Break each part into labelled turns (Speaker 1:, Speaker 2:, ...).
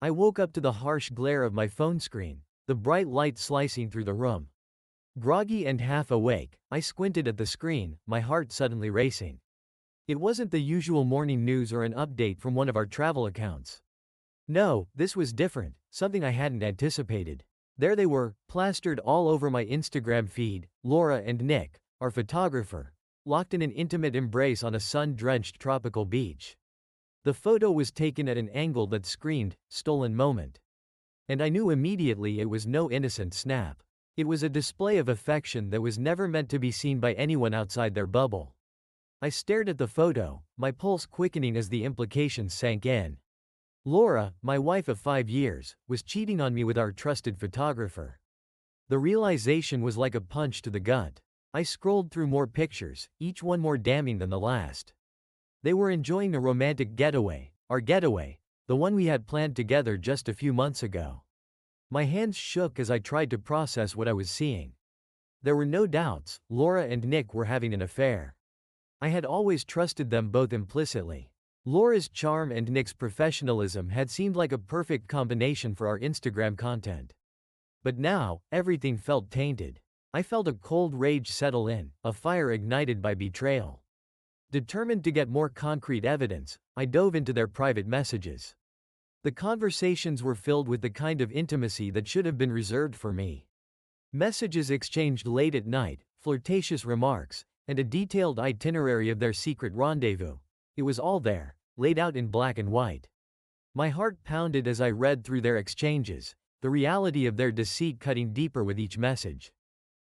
Speaker 1: I woke up to the harsh glare of my phone screen, the bright light slicing through the room. Groggy and half awake, I squinted at the screen, my heart suddenly racing. It wasn't the usual morning news or an update from one of our travel accounts. No, this was different, something I hadn't anticipated. There they were, plastered all over my Instagram feed, Laura and Nick, our photographer, locked in an intimate embrace on a sun-drenched tropical beach. The photo was taken at an angle that screamed, stolen moment. And I knew immediately it was no innocent snap. It was a display of affection that was never meant to be seen by anyone outside their bubble. I stared at the photo, my pulse quickening as the implications sank in. Laura, my wife of 5 years, was cheating on me with our trusted photographer. The realization was like a punch to the gut. I scrolled through more pictures, each one more damning than the last. They were enjoying a romantic getaway, our getaway, the one we had planned together just a few months ago. My hands shook as I tried to process what I was seeing. There were no doubts, Laura and Nick were having an affair. I had always trusted them both implicitly. Laura's charm and Nick's professionalism had seemed like a perfect combination for our Instagram content. But now, everything felt tainted. I felt a cold rage settle in, a fire ignited by betrayal. Determined to get more concrete evidence, I dove into their private messages. The conversations were filled with the kind of intimacy that should have been reserved for me. Messages exchanged late at night, flirtatious remarks, and a detailed itinerary of their secret rendezvous. It was all there, laid out in black and white. My heart pounded as I read through their exchanges, the reality of their deceit cutting deeper with each message.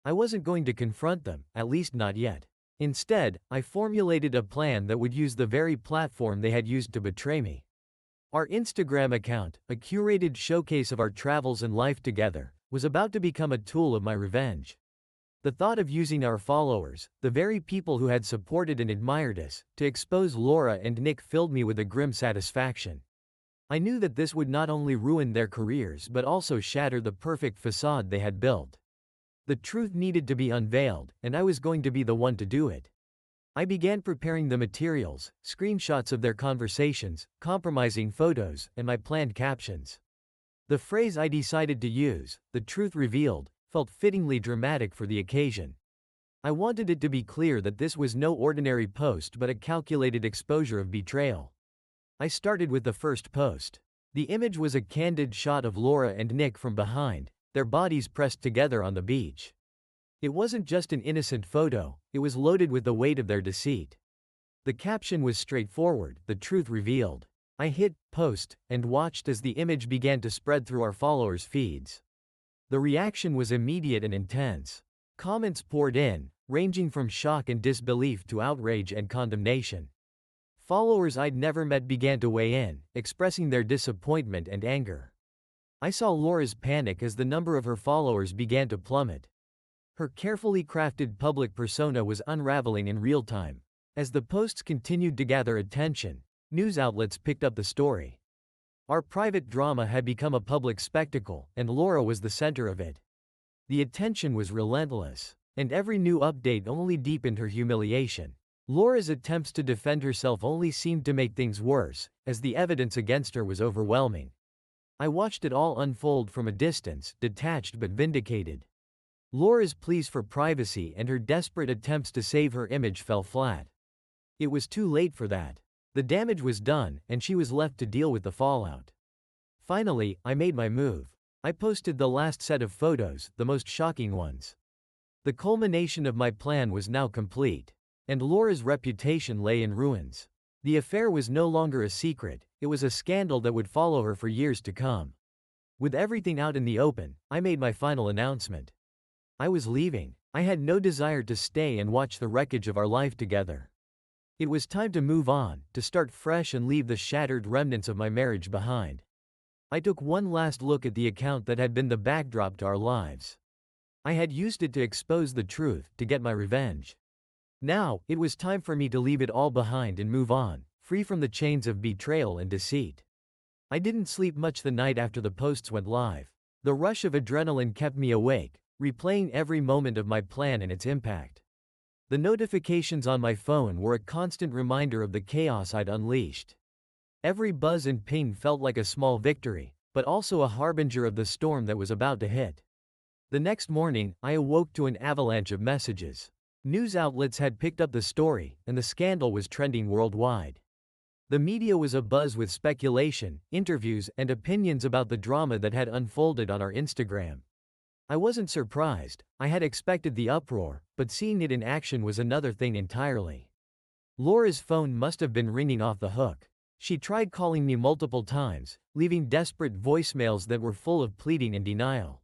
Speaker 1: I wasn't going to confront them, at least not yet. Instead, I formulated a plan that would use the very platform they had used to betray me. Our Instagram account, a curated showcase of our travels and life together, was about to become a tool of my revenge. The thought of using our followers, the very people who had supported and admired us, to expose Laura and Nick filled me with a grim satisfaction. I knew that this would not only ruin their careers but also shatter the perfect facade they had built. The truth needed to be unveiled, and I was going to be the one to do it. I began preparing the materials, screenshots of their conversations, compromising photos, and my planned captions. The phrase I decided to use, "the truth revealed," felt fittingly dramatic for the occasion. I wanted it to be clear that this was no ordinary post but a calculated exposure of betrayal. I started with the first post. The image was a candid shot of Laura and Nick from behind, their bodies pressed together on the beach. It wasn't just an innocent photo, it was loaded with the weight of their deceit. The caption was straightforward, "the truth revealed." I hit post and watched as the image began to spread through our followers' feeds. The reaction was immediate and intense. Comments poured in, ranging from shock and disbelief to outrage and condemnation. Followers I'd never met began to weigh in, expressing their disappointment and anger. I saw Laura's panic as the number of her followers began to plummet. Her carefully crafted public persona was unraveling in real time. As the posts continued to gather attention, news outlets picked up the story. Our private drama had become a public spectacle, and Laura was the center of it. The attention was relentless, and every new update only deepened her humiliation. Laura's attempts to defend herself only seemed to make things worse, as the evidence against her was overwhelming. I watched it all unfold from a distance, detached but vindicated. Laura's pleas for privacy and her desperate attempts to save her image fell flat. It was too late for that. The damage was done, and she was left to deal with the fallout. Finally, I made my move. I posted the last set of photos, the most shocking ones. The culmination of my plan was now complete, and Laura's reputation lay in ruins. The affair was no longer a secret, it was a scandal that would follow her for years to come. With everything out in the open, I made my final announcement. I was leaving. I had no desire to stay and watch the wreckage of our life together. It was time to move on, to start fresh and leave the shattered remnants of my marriage behind. I took one last look at the account that had been the backdrop to our lives. I had used it to expose the truth, to get my revenge. Now, it was time for me to leave it all behind and move on, free from the chains of betrayal and deceit. I didn't sleep much the night after the posts went live. The rush of adrenaline kept me awake, replaying every moment of my plan and its impact. The notifications on my phone were a constant reminder of the chaos I'd unleashed. Every buzz and ping felt like a small victory, but also a harbinger of the storm that was about to hit. The next morning, I awoke to an avalanche of messages. News outlets had picked up the story, and the scandal was trending worldwide. The media was abuzz with speculation, interviews, and opinions about the drama that had unfolded on our Instagram. I wasn't surprised. I had expected the uproar, but seeing it in action was another thing entirely. Laura's phone must have been ringing off the hook. She tried calling me multiple times, leaving desperate voicemails that were full of pleading and denial.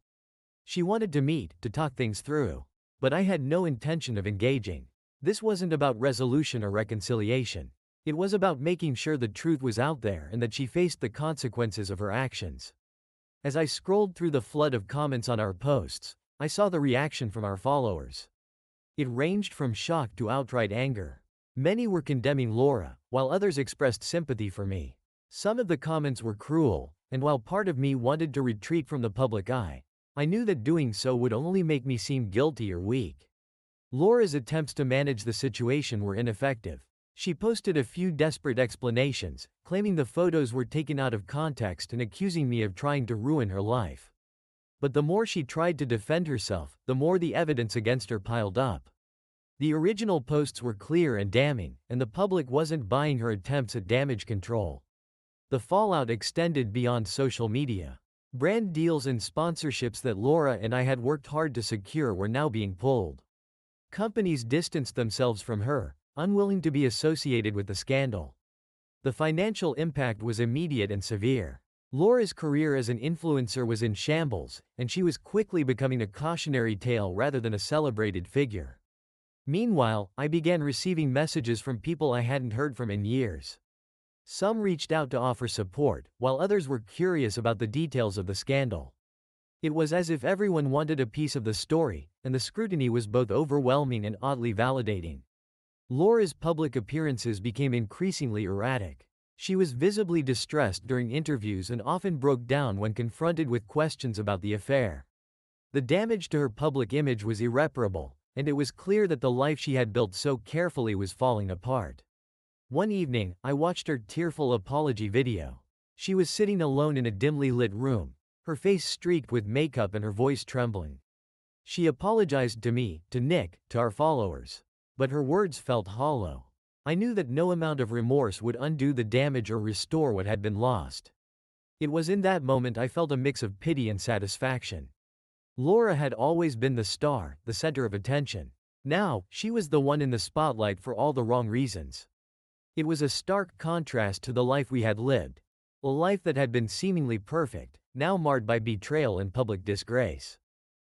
Speaker 1: She wanted to meet, to talk things through. But I had no intention of engaging. This wasn't about resolution or reconciliation. It was about making sure the truth was out there and that she faced the consequences of her actions. As I scrolled through the flood of comments on our posts, I saw the reaction from our followers. It ranged from shock to outright anger. Many were condemning Laura, while others expressed sympathy for me. Some of the comments were cruel, and while part of me wanted to retreat from the public eye, I knew that doing so would only make me seem guilty or weak. Laura's attempts to manage the situation were ineffective. She posted a few desperate explanations, claiming the photos were taken out of context and accusing me of trying to ruin her life. But the more she tried to defend herself, the more the evidence against her piled up. The original posts were clear and damning, and the public wasn't buying her attempts at damage control. The fallout extended beyond social media. Brand deals and sponsorships that Laura and I had worked hard to secure were now being pulled. Companies distanced themselves from her, unwilling to be associated with the scandal. The financial impact was immediate and severe. Laura's career as an influencer was in shambles, and she was quickly becoming a cautionary tale rather than a celebrated figure. Meanwhile, I began receiving messages from people I hadn't heard from in years. Some reached out to offer support, while others were curious about the details of the scandal. It was as if everyone wanted a piece of the story, and the scrutiny was both overwhelming and oddly validating. Laura's public appearances became increasingly erratic. She was visibly distressed during interviews and often broke down when confronted with questions about the affair. The damage to her public image was irreparable, and it was clear that the life she had built so carefully was falling apart. One evening, I watched her tearful apology video. She was sitting alone in a dimly lit room, her face streaked with makeup and her voice trembling. She apologized to me, to Nick, to our followers. But her words felt hollow. I knew that no amount of remorse would undo the damage or restore what had been lost. It was in that moment I felt a mix of pity and satisfaction. Laura had always been the star, the center of attention. Now, she was the one in the spotlight for all the wrong reasons. It was a stark contrast to the life we had lived. A life that had been seemingly perfect, now marred by betrayal and public disgrace.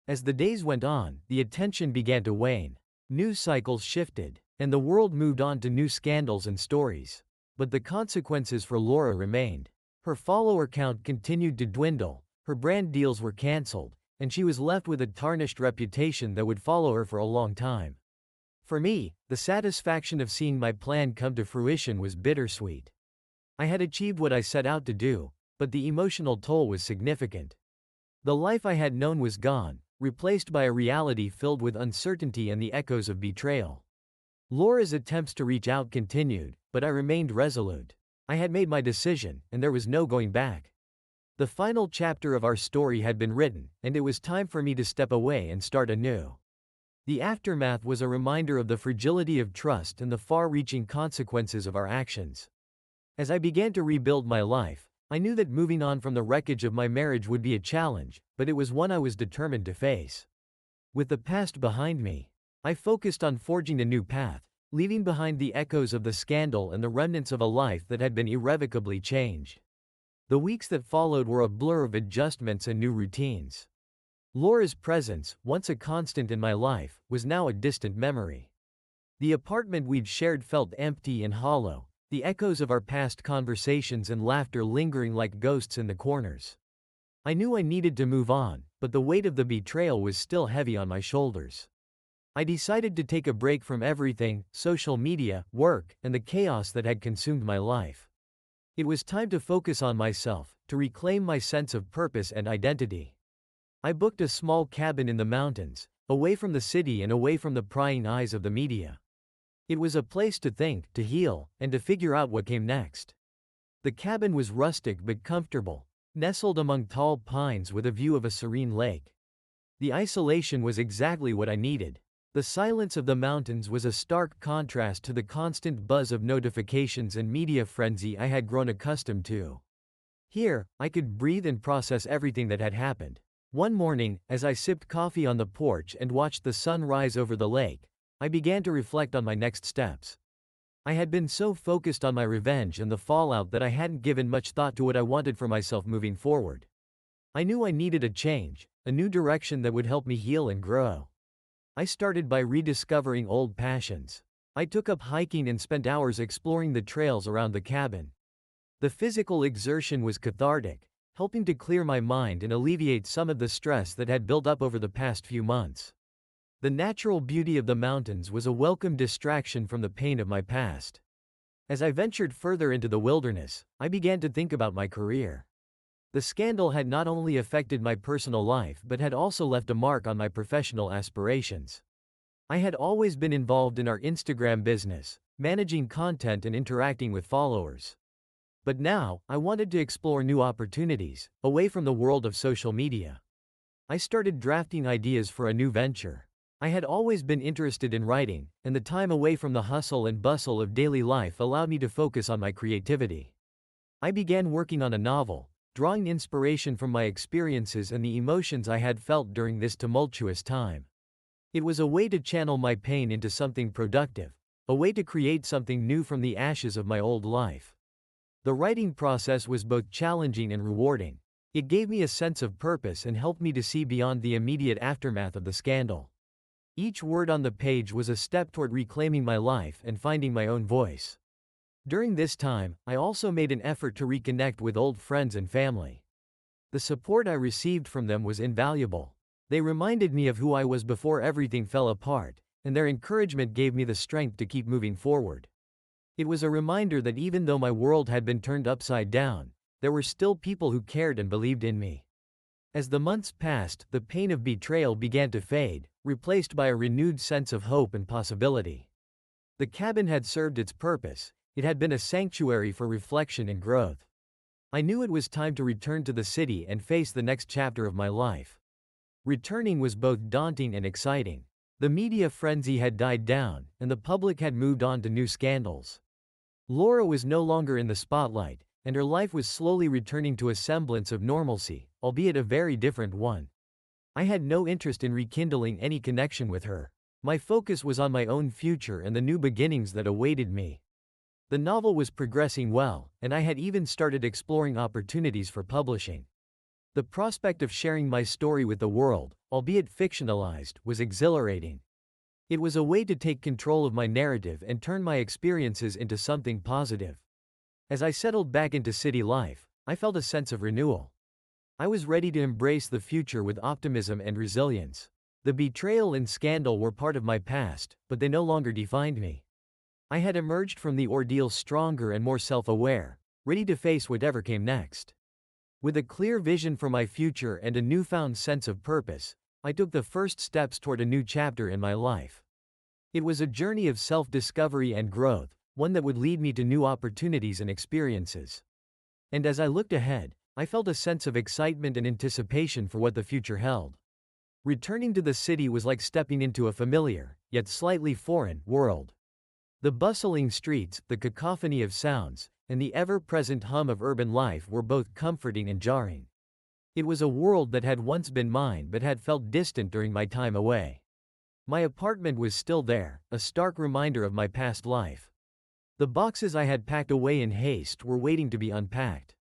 Speaker 1: As the days went on, the attention began to wane. News cycles shifted, and the world moved on to new scandals and stories. But the consequences for Laura remained. Her follower count continued to dwindle, her brand deals were cancelled, and she was left with a tarnished reputation that would follow her for a long time. For me, the satisfaction of seeing my plan come to fruition was bittersweet. I had achieved what I set out to do, but the emotional toll was significant. The life I had known was gone, replaced by a reality filled with uncertainty and the echoes of betrayal. Laura's attempts to reach out continued, but I remained resolute. I had made my decision, and there was no going back. The final chapter of our story had been written, and it was time for me to step away and start anew. The aftermath was a reminder of the fragility of trust and the far-reaching consequences of our actions. As I began to rebuild my life, I knew that moving on from the wreckage of my marriage would be a challenge, but it was one I was determined to face. With the past behind me, I focused on forging a new path, leaving behind the echoes of the scandal and the remnants of a life that had been irrevocably changed. The weeks that followed were a blur of adjustments and new routines. Laura's presence, once a constant in my life, was now a distant memory. The apartment we'd shared felt empty and hollow, the echoes of our past conversations and laughter lingering like ghosts in the corners. I knew I needed to move on, but the weight of the betrayal was still heavy on my shoulders. I decided to take a break from everything, social media, work, and the chaos that had consumed my life. It was time to focus on myself, to reclaim my sense of purpose and identity. I booked a small cabin in the mountains, away from the city and away from the prying eyes of the media. It was a place to think, to heal, and to figure out what came next. The cabin was rustic but comfortable, nestled among tall pines with a view of a serene lake. The isolation was exactly what I needed. The silence of the mountains was a stark contrast to the constant buzz of notifications and media frenzy I had grown accustomed to. Here, I could breathe and process everything that had happened. One morning, as I sipped coffee on the porch and watched the sun rise over the lake, I began to reflect on my next steps. I had been so focused on my revenge and the fallout that I hadn't given much thought to what I wanted for myself moving forward. I knew I needed a change, a new direction that would help me heal and grow. I started by rediscovering old passions. I took up hiking and spent hours exploring the trails around the cabin. The physical exertion was cathartic, helping to clear my mind and alleviate some of the stress that had built up over the past few months. The natural beauty of the mountains was a welcome distraction from the pain of my past. As I ventured further into the wilderness, I began to think about my career. The scandal had not only affected my personal life but had also left a mark on my professional aspirations. I had always been involved in our Instagram business, managing content and interacting with followers. But now, I wanted to explore new opportunities, away from the world of social media. I started drafting ideas for a new venture. I had always been interested in writing, and the time away from the hustle and bustle of daily life allowed me to focus on my creativity. I began working on a novel, drawing inspiration from my experiences and the emotions I had felt during this tumultuous time. It was a way to channel my pain into something productive, a way to create something new from the ashes of my old life. The writing process was both challenging and rewarding. It gave me a sense of purpose and helped me to see beyond the immediate aftermath of the scandal. Each word on the page was a step toward reclaiming my life and finding my own voice. During this time, I also made an effort to reconnect with old friends and family. The support I received from them was invaluable. They reminded me of who I was before everything fell apart, and their encouragement gave me the strength to keep moving forward. It was a reminder that even though my world had been turned upside down, there were still people who cared and believed in me. As the months passed, the pain of betrayal began to fade, replaced by a renewed sense of hope and possibility. The cabin had served its purpose. It had been a sanctuary for reflection and growth. I knew it was time to return to the city and face the next chapter of my life. Returning was both daunting and exciting. The media frenzy had died down, and the public had moved on to new scandals. Laura was no longer in the spotlight, and her life was slowly returning to a semblance of normalcy, albeit a very different one. I had no interest in rekindling any connection with her. My focus was on my own future and the new beginnings that awaited me. The novel was progressing well, and I had even started exploring opportunities for publishing. The prospect of sharing my story with the world, albeit fictionalized, was exhilarating. It was a way to take control of my narrative and turn my experiences into something positive. As I settled back into city life, I felt a sense of renewal. I was ready to embrace the future with optimism and resilience. The betrayal and scandal were part of my past, but they no longer defined me. I had emerged from the ordeal stronger and more self-aware, ready to face whatever came next. With a clear vision for my future and a newfound sense of purpose, I took the first steps toward a new chapter in my life. It was a journey of self-discovery and growth, one that would lead me to new opportunities and experiences. And as I looked ahead, I felt a sense of excitement and anticipation for what the future held. Returning to the city was like stepping into a familiar, yet slightly foreign, world. The bustling streets, the cacophony of sounds, and the ever-present hum of urban life were both comforting and jarring. It was a world that had once been mine but had felt distant during my time away. My apartment was still there, a stark reminder of my past life. The boxes I had packed away in haste were waiting to be unpacked.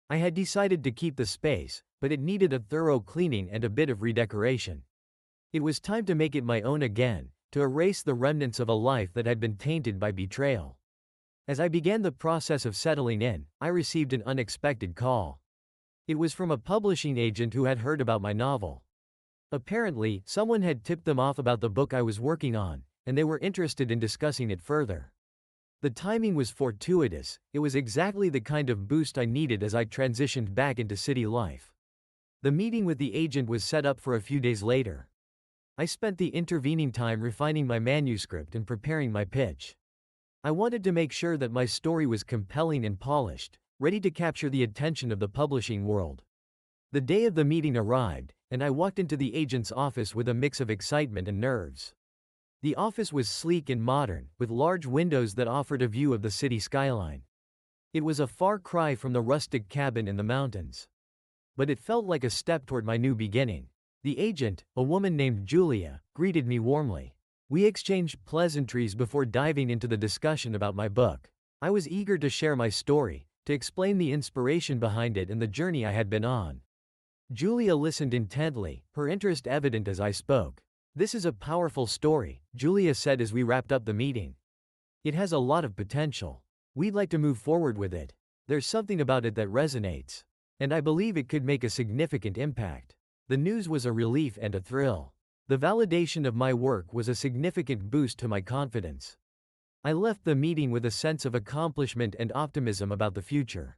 Speaker 1: I had decided to keep the space, but it needed a thorough cleaning and a bit of redecoration. It was time to make it my own again, to erase the remnants of a life that had been tainted by betrayal. As I began the process of settling in, I received an unexpected call. It was from a publishing agent who had heard about my novel. Apparently, someone had tipped them off about the book I was working on, and they were interested in discussing it further. The timing was fortuitous. It was exactly the kind of boost I needed as I transitioned back into city life. The meeting with the agent was set up for a few days later. I spent the intervening time refining my manuscript and preparing my pitch. I wanted to make sure that my story was compelling and polished, ready to capture the attention of the publishing world. The day of the meeting arrived, and I walked into the agent's office with a mix of excitement and nerves. The office was sleek and modern, with large windows that offered a view of the city skyline. It was a far cry from the rustic cabin in the mountains. But it felt like a step toward my new beginning. The agent, a woman named Julia, greeted me warmly. We exchanged pleasantries before diving into the discussion about my book. I was eager to share my story, to explain the inspiration behind it and the journey I had been on. Julia listened intently, her interest evident as I spoke. This is a powerful story, Julia said as we wrapped up the meeting. It has a lot of potential. We'd like to move forward with it. There's something about it that resonates. And I believe it could make a significant impact. The news was a relief and a thrill. The validation of my work was a significant boost to my confidence. I left the meeting with a sense of accomplishment and optimism about the future.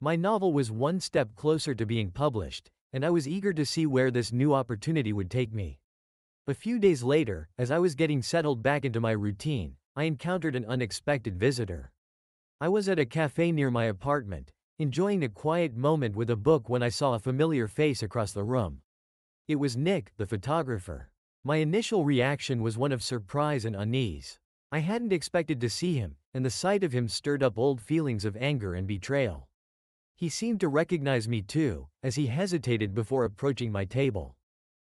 Speaker 1: My novel was one step closer to being published, and I was eager to see where this new opportunity would take me. A few days later, as I was getting settled back into my routine, I encountered an unexpected visitor. I was at a cafe near my apartment, enjoying a quiet moment with a book when I saw a familiar face across the room. It was Nick, the photographer. My initial reaction was one of surprise and unease. I hadn't expected to see him, and the sight of him stirred up old feelings of anger and betrayal. He seemed to recognize me too, as he hesitated before approaching my table.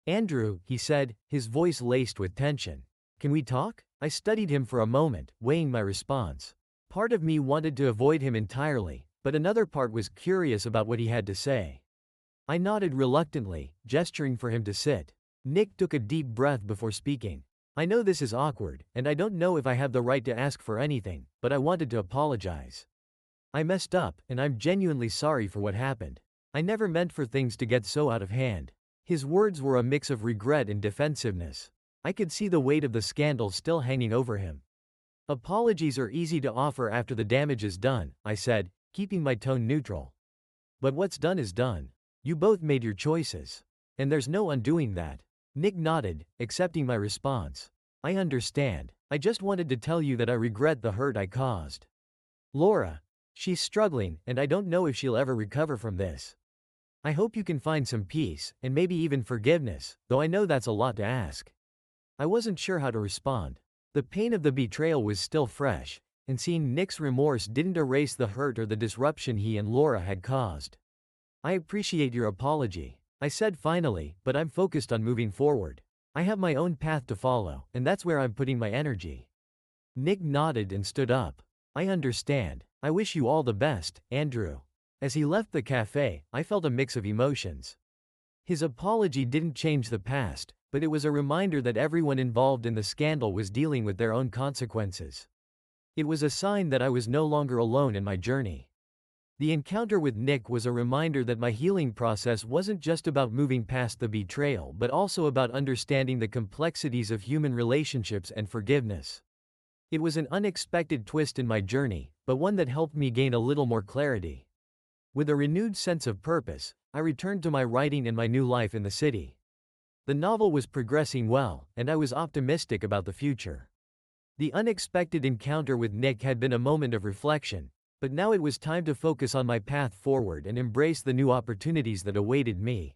Speaker 1: "Andrew," he said, his voice laced with tension. "Can we talk?" I studied him for a moment, weighing my response. Part of me wanted to avoid him entirely, but another part was curious about what he had to say. I nodded reluctantly, gesturing for him to sit. Nick took a deep breath before speaking. "I know this is awkward, and I don't know if I have the right to ask for anything, but I wanted to apologize. I messed up, and I'm genuinely sorry for what happened. I never meant for things to get so out of hand." His words were a mix of regret and defensiveness. I could see the weight of the scandal still hanging over him. "Apologies are easy to offer after the damage is done," I said, keeping my tone neutral. "But what's done is done. You both made your choices. And there's no undoing that." Nick nodded, accepting my response. "I understand. I just wanted to tell you that I regret the hurt I caused. Laura, she's struggling, and I don't know if she'll ever recover from this. I hope you can find some peace, and maybe even forgiveness, though I know that's a lot to ask." I wasn't sure how to respond. The pain of the betrayal was still fresh, and seeing Nick's remorse didn't erase the hurt or the disruption he and Laura had caused. "I appreciate your apology," I said finally, "but I'm focused on moving forward. I have my own path to follow, and that's where I'm putting my energy." Nick nodded and stood up. "I understand. I wish you all the best, Andrew." As he left the cafe, I felt a mix of emotions. His apology didn't change the past, but it was a reminder that everyone involved in the scandal was dealing with their own consequences. It was a sign that I was no longer alone in my journey. The encounter with Nick was a reminder that my healing process wasn't just about moving past the betrayal but also about understanding the complexities of human relationships and forgiveness. It was an unexpected twist in my journey, but one that helped me gain a little more clarity. With a renewed sense of purpose, I returned to my writing and my new life in the city. The novel was progressing well, and I was optimistic about the future. The unexpected encounter with Nick had been a moment of reflection, but now it was time to focus on my path forward and embrace the new opportunities that awaited me.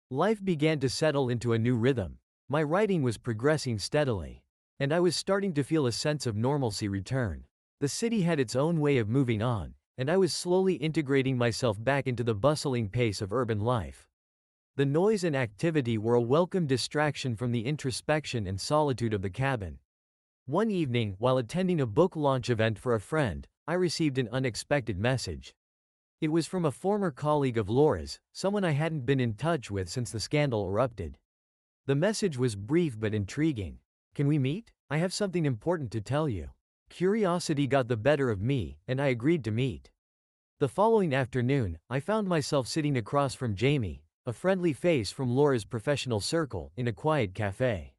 Speaker 1: Life began to settle into a new rhythm. My writing was progressing steadily, and I was starting to feel a sense of normalcy return. The city had its own way of moving on, and I was slowly integrating myself back into the bustling pace of urban life. The noise and activity were a welcome distraction from the introspection and solitude of the cabin. One evening, while attending a book launch event for a friend, I received an unexpected message. It was from a former colleague of Laura's, someone I hadn't been in touch with since the scandal erupted. The message was brief but intriguing. "Can we meet? I have something important to tell you." Curiosity got the better of me, and I agreed to meet. The following afternoon, I found myself sitting across from Jamie, a friendly face from Laura's professional circle, in a quiet cafe.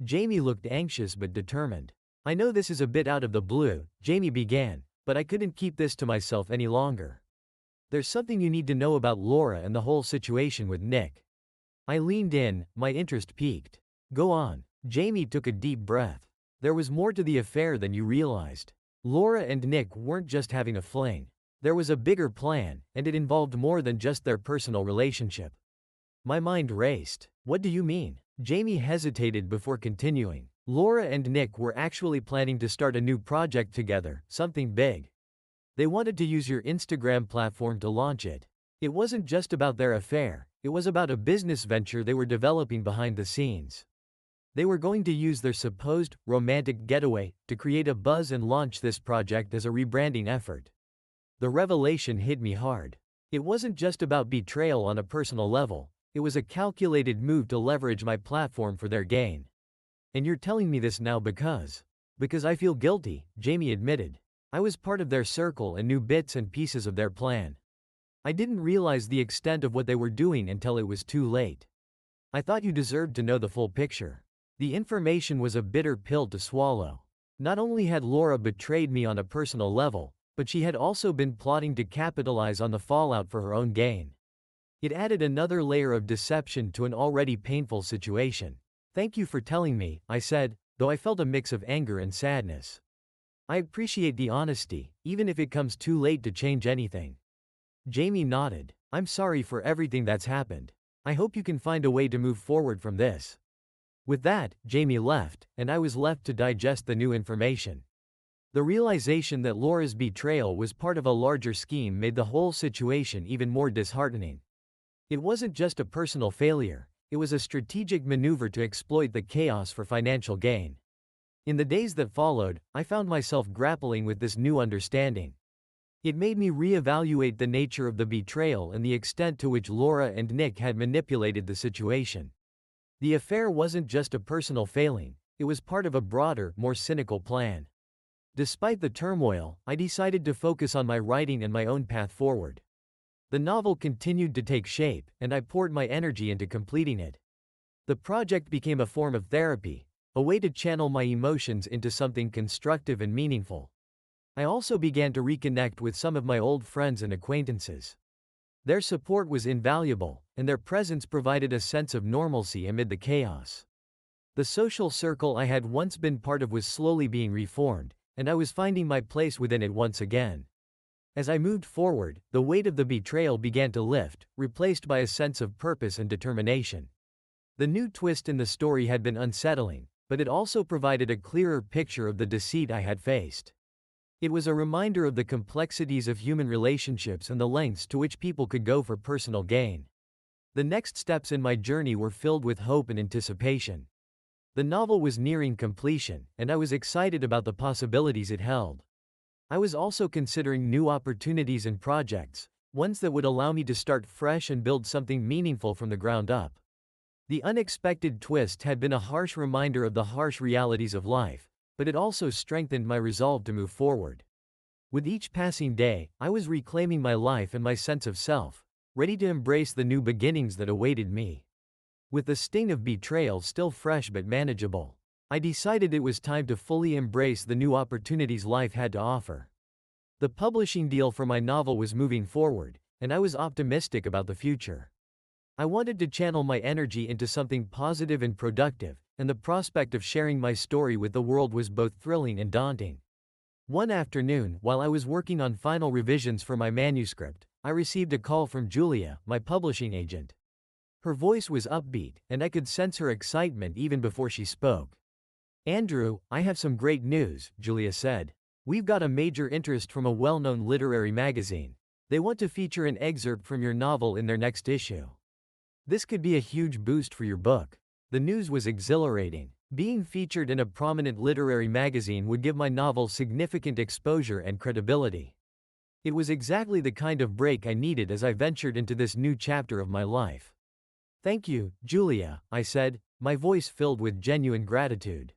Speaker 1: Jamie looked anxious but determined. "I know this is a bit out of the blue," Jamie began, "but I couldn't keep this to myself any longer. There's something you need to know about Laura and the whole situation with Nick." I leaned in, my interest piqued. "Go on." Jamie took a deep breath. "There was more to the affair than you realized. Laura and Nick weren't just having a fling. There was a bigger plan, and it involved more than just their personal relationship. My mind raced. What do you mean? Jamie hesitated before continuing. Laura and Nick were actually planning to start a new project together, something big. They wanted to use your Instagram platform to launch it. It wasn't just about their affair, it was about a business venture they were developing behind the scenes. They were going to use their supposed romantic getaway to create a buzz and launch this project as a rebranding effort. The revelation hit me hard. It wasn't just about betrayal on a personal level, it was a calculated move to leverage my platform for their gain. And you're telling me this now because I feel guilty, Jamie admitted. I was part of their circle and knew bits and pieces of their plan. I didn't realize the extent of what they were doing until it was too late. I thought you deserved to know the full picture. The information was a bitter pill to swallow. Not only had Laura betrayed me on a personal level, but she had also been plotting to capitalize on the fallout for her own gain. It added another layer of deception to an already painful situation. Thank you for telling me, I said, though I felt a mix of anger and sadness. I appreciate the honesty, even if it comes too late to change anything. Jamie nodded. I'm sorry for everything that's happened. I hope you can find a way to move forward from this. With that, Jamie left, and I was left to digest the new information. The realization that Laura's betrayal was part of a larger scheme made the whole situation even more disheartening. It wasn't just a personal failure, it was a strategic maneuver to exploit the chaos for financial gain. In the days that followed, I found myself grappling with this new understanding. It made me reevaluate the nature of the betrayal and the extent to which Laura and Nick had manipulated the situation. The affair wasn't just a personal failing, it was part of a broader, more cynical plan. Despite the turmoil, I decided to focus on my writing and my own path forward. The novel continued to take shape, and I poured my energy into completing it. The project became a form of therapy, a way to channel my emotions into something constructive and meaningful. I also began to reconnect with some of my old friends and acquaintances. Their support was invaluable, and their presence provided a sense of normalcy amid the chaos. The social circle I had once been part of was slowly being reformed, and I was finding my place within it once again. As I moved forward, the weight of the betrayal began to lift, replaced by a sense of purpose and determination. The new twist in the story had been unsettling, but it also provided a clearer picture of the deceit I had faced. It was a reminder of the complexities of human relationships and the lengths to which people could go for personal gain. The next steps in my journey were filled with hope and anticipation. The novel was nearing completion, and I was excited about the possibilities it held. I was also considering new opportunities and projects, ones that would allow me to start fresh and build something meaningful from the ground up. The unexpected twist had been a harsh reminder of the harsh realities of life, but it also strengthened my resolve to move forward. With each passing day, I was reclaiming my life and my sense of self, ready to embrace the new beginnings that awaited me. With the sting of betrayal still fresh but manageable, I decided it was time to fully embrace the new opportunities life had to offer. The publishing deal for my novel was moving forward, and I was optimistic about the future. I wanted to channel my energy into something positive and productive, and the prospect of sharing my story with the world was both thrilling and daunting. One afternoon, while I was working on final revisions for my manuscript, I received a call from Julia, my publishing agent. Her voice was upbeat, and I could sense her excitement even before she spoke. "Andrew, I have some great news," Julia said. "We've got a major interest from a well-known literary magazine. They want to feature an excerpt from your novel in their next issue. This could be a huge boost for your book." The news was exhilarating. Being featured in a prominent literary magazine would give my novel significant exposure and credibility. It was exactly the kind of break I needed as I ventured into this new chapter of my life. "Thank you, Julia," I said, my voice filled with genuine gratitude.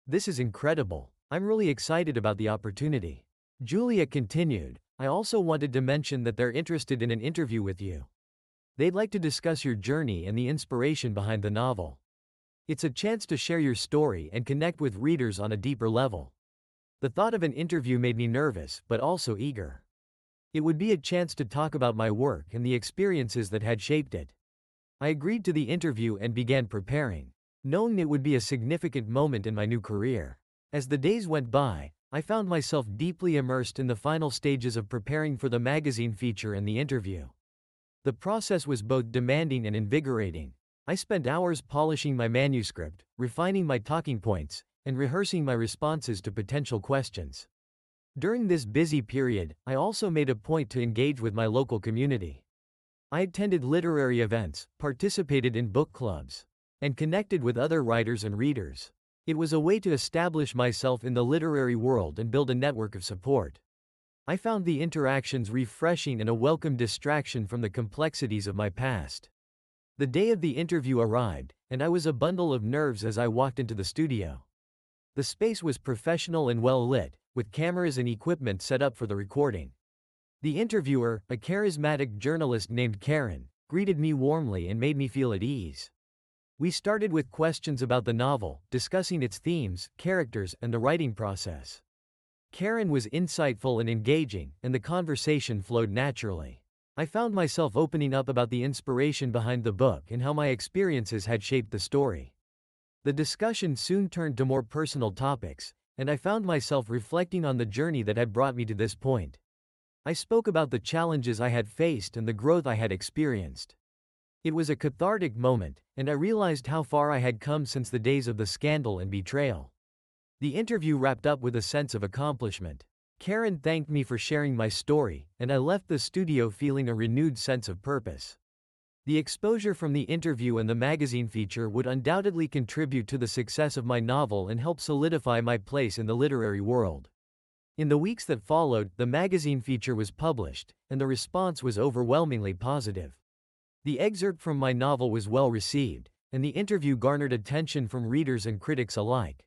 Speaker 1: "This is incredible. I'm really excited about the opportunity." Julia continued, "I also wanted to mention that they're interested in an interview with you. They'd like to discuss your journey and the inspiration behind the novel. It's a chance to share your story and connect with readers on a deeper level." The thought of an interview made me nervous, but also eager. It would be a chance to talk about my work and the experiences that had shaped it. I agreed to the interview and began preparing, knowing it would be a significant moment in my new career. As the days went by, I found myself deeply immersed in the final stages of preparing for the magazine feature and the interview. The process was both demanding and invigorating. I spent hours polishing my manuscript, refining my talking points, and rehearsing my responses to potential questions. During this busy period, I also made a point to engage with my local community. I attended literary events, participated in book clubs, and connected with other writers and readers. It was a way to establish myself in the literary world and build a network of support. I found the interactions refreshing and a welcome distraction from the complexities of my past. The day of the interview arrived, and I was a bundle of nerves as I walked into the studio. The space was professional and well lit, with cameras and equipment set up for the recording. The interviewer, a charismatic journalist named Karen, greeted me warmly and made me feel at ease. We started with questions about the novel, discussing its themes, characters, and the writing process. Karen was insightful and engaging, and the conversation flowed naturally. I found myself opening up about the inspiration behind the book and how my experiences had shaped the story. The discussion soon turned to more personal topics, and I found myself reflecting on the journey that had brought me to this point. I spoke about the challenges I had faced and the growth I had experienced. It was a cathartic moment, and I realized how far I had come since the days of the scandal and betrayal. The interview wrapped up with a sense of accomplishment. Karen thanked me for sharing my story, and I left the studio feeling a renewed sense of purpose. The exposure from the interview and the magazine feature would undoubtedly contribute to the success of my novel and help solidify my place in the literary world. In the weeks that followed, the magazine feature was published, and the response was overwhelmingly positive. The excerpt from my novel was well received, and the interview garnered attention from readers and critics alike.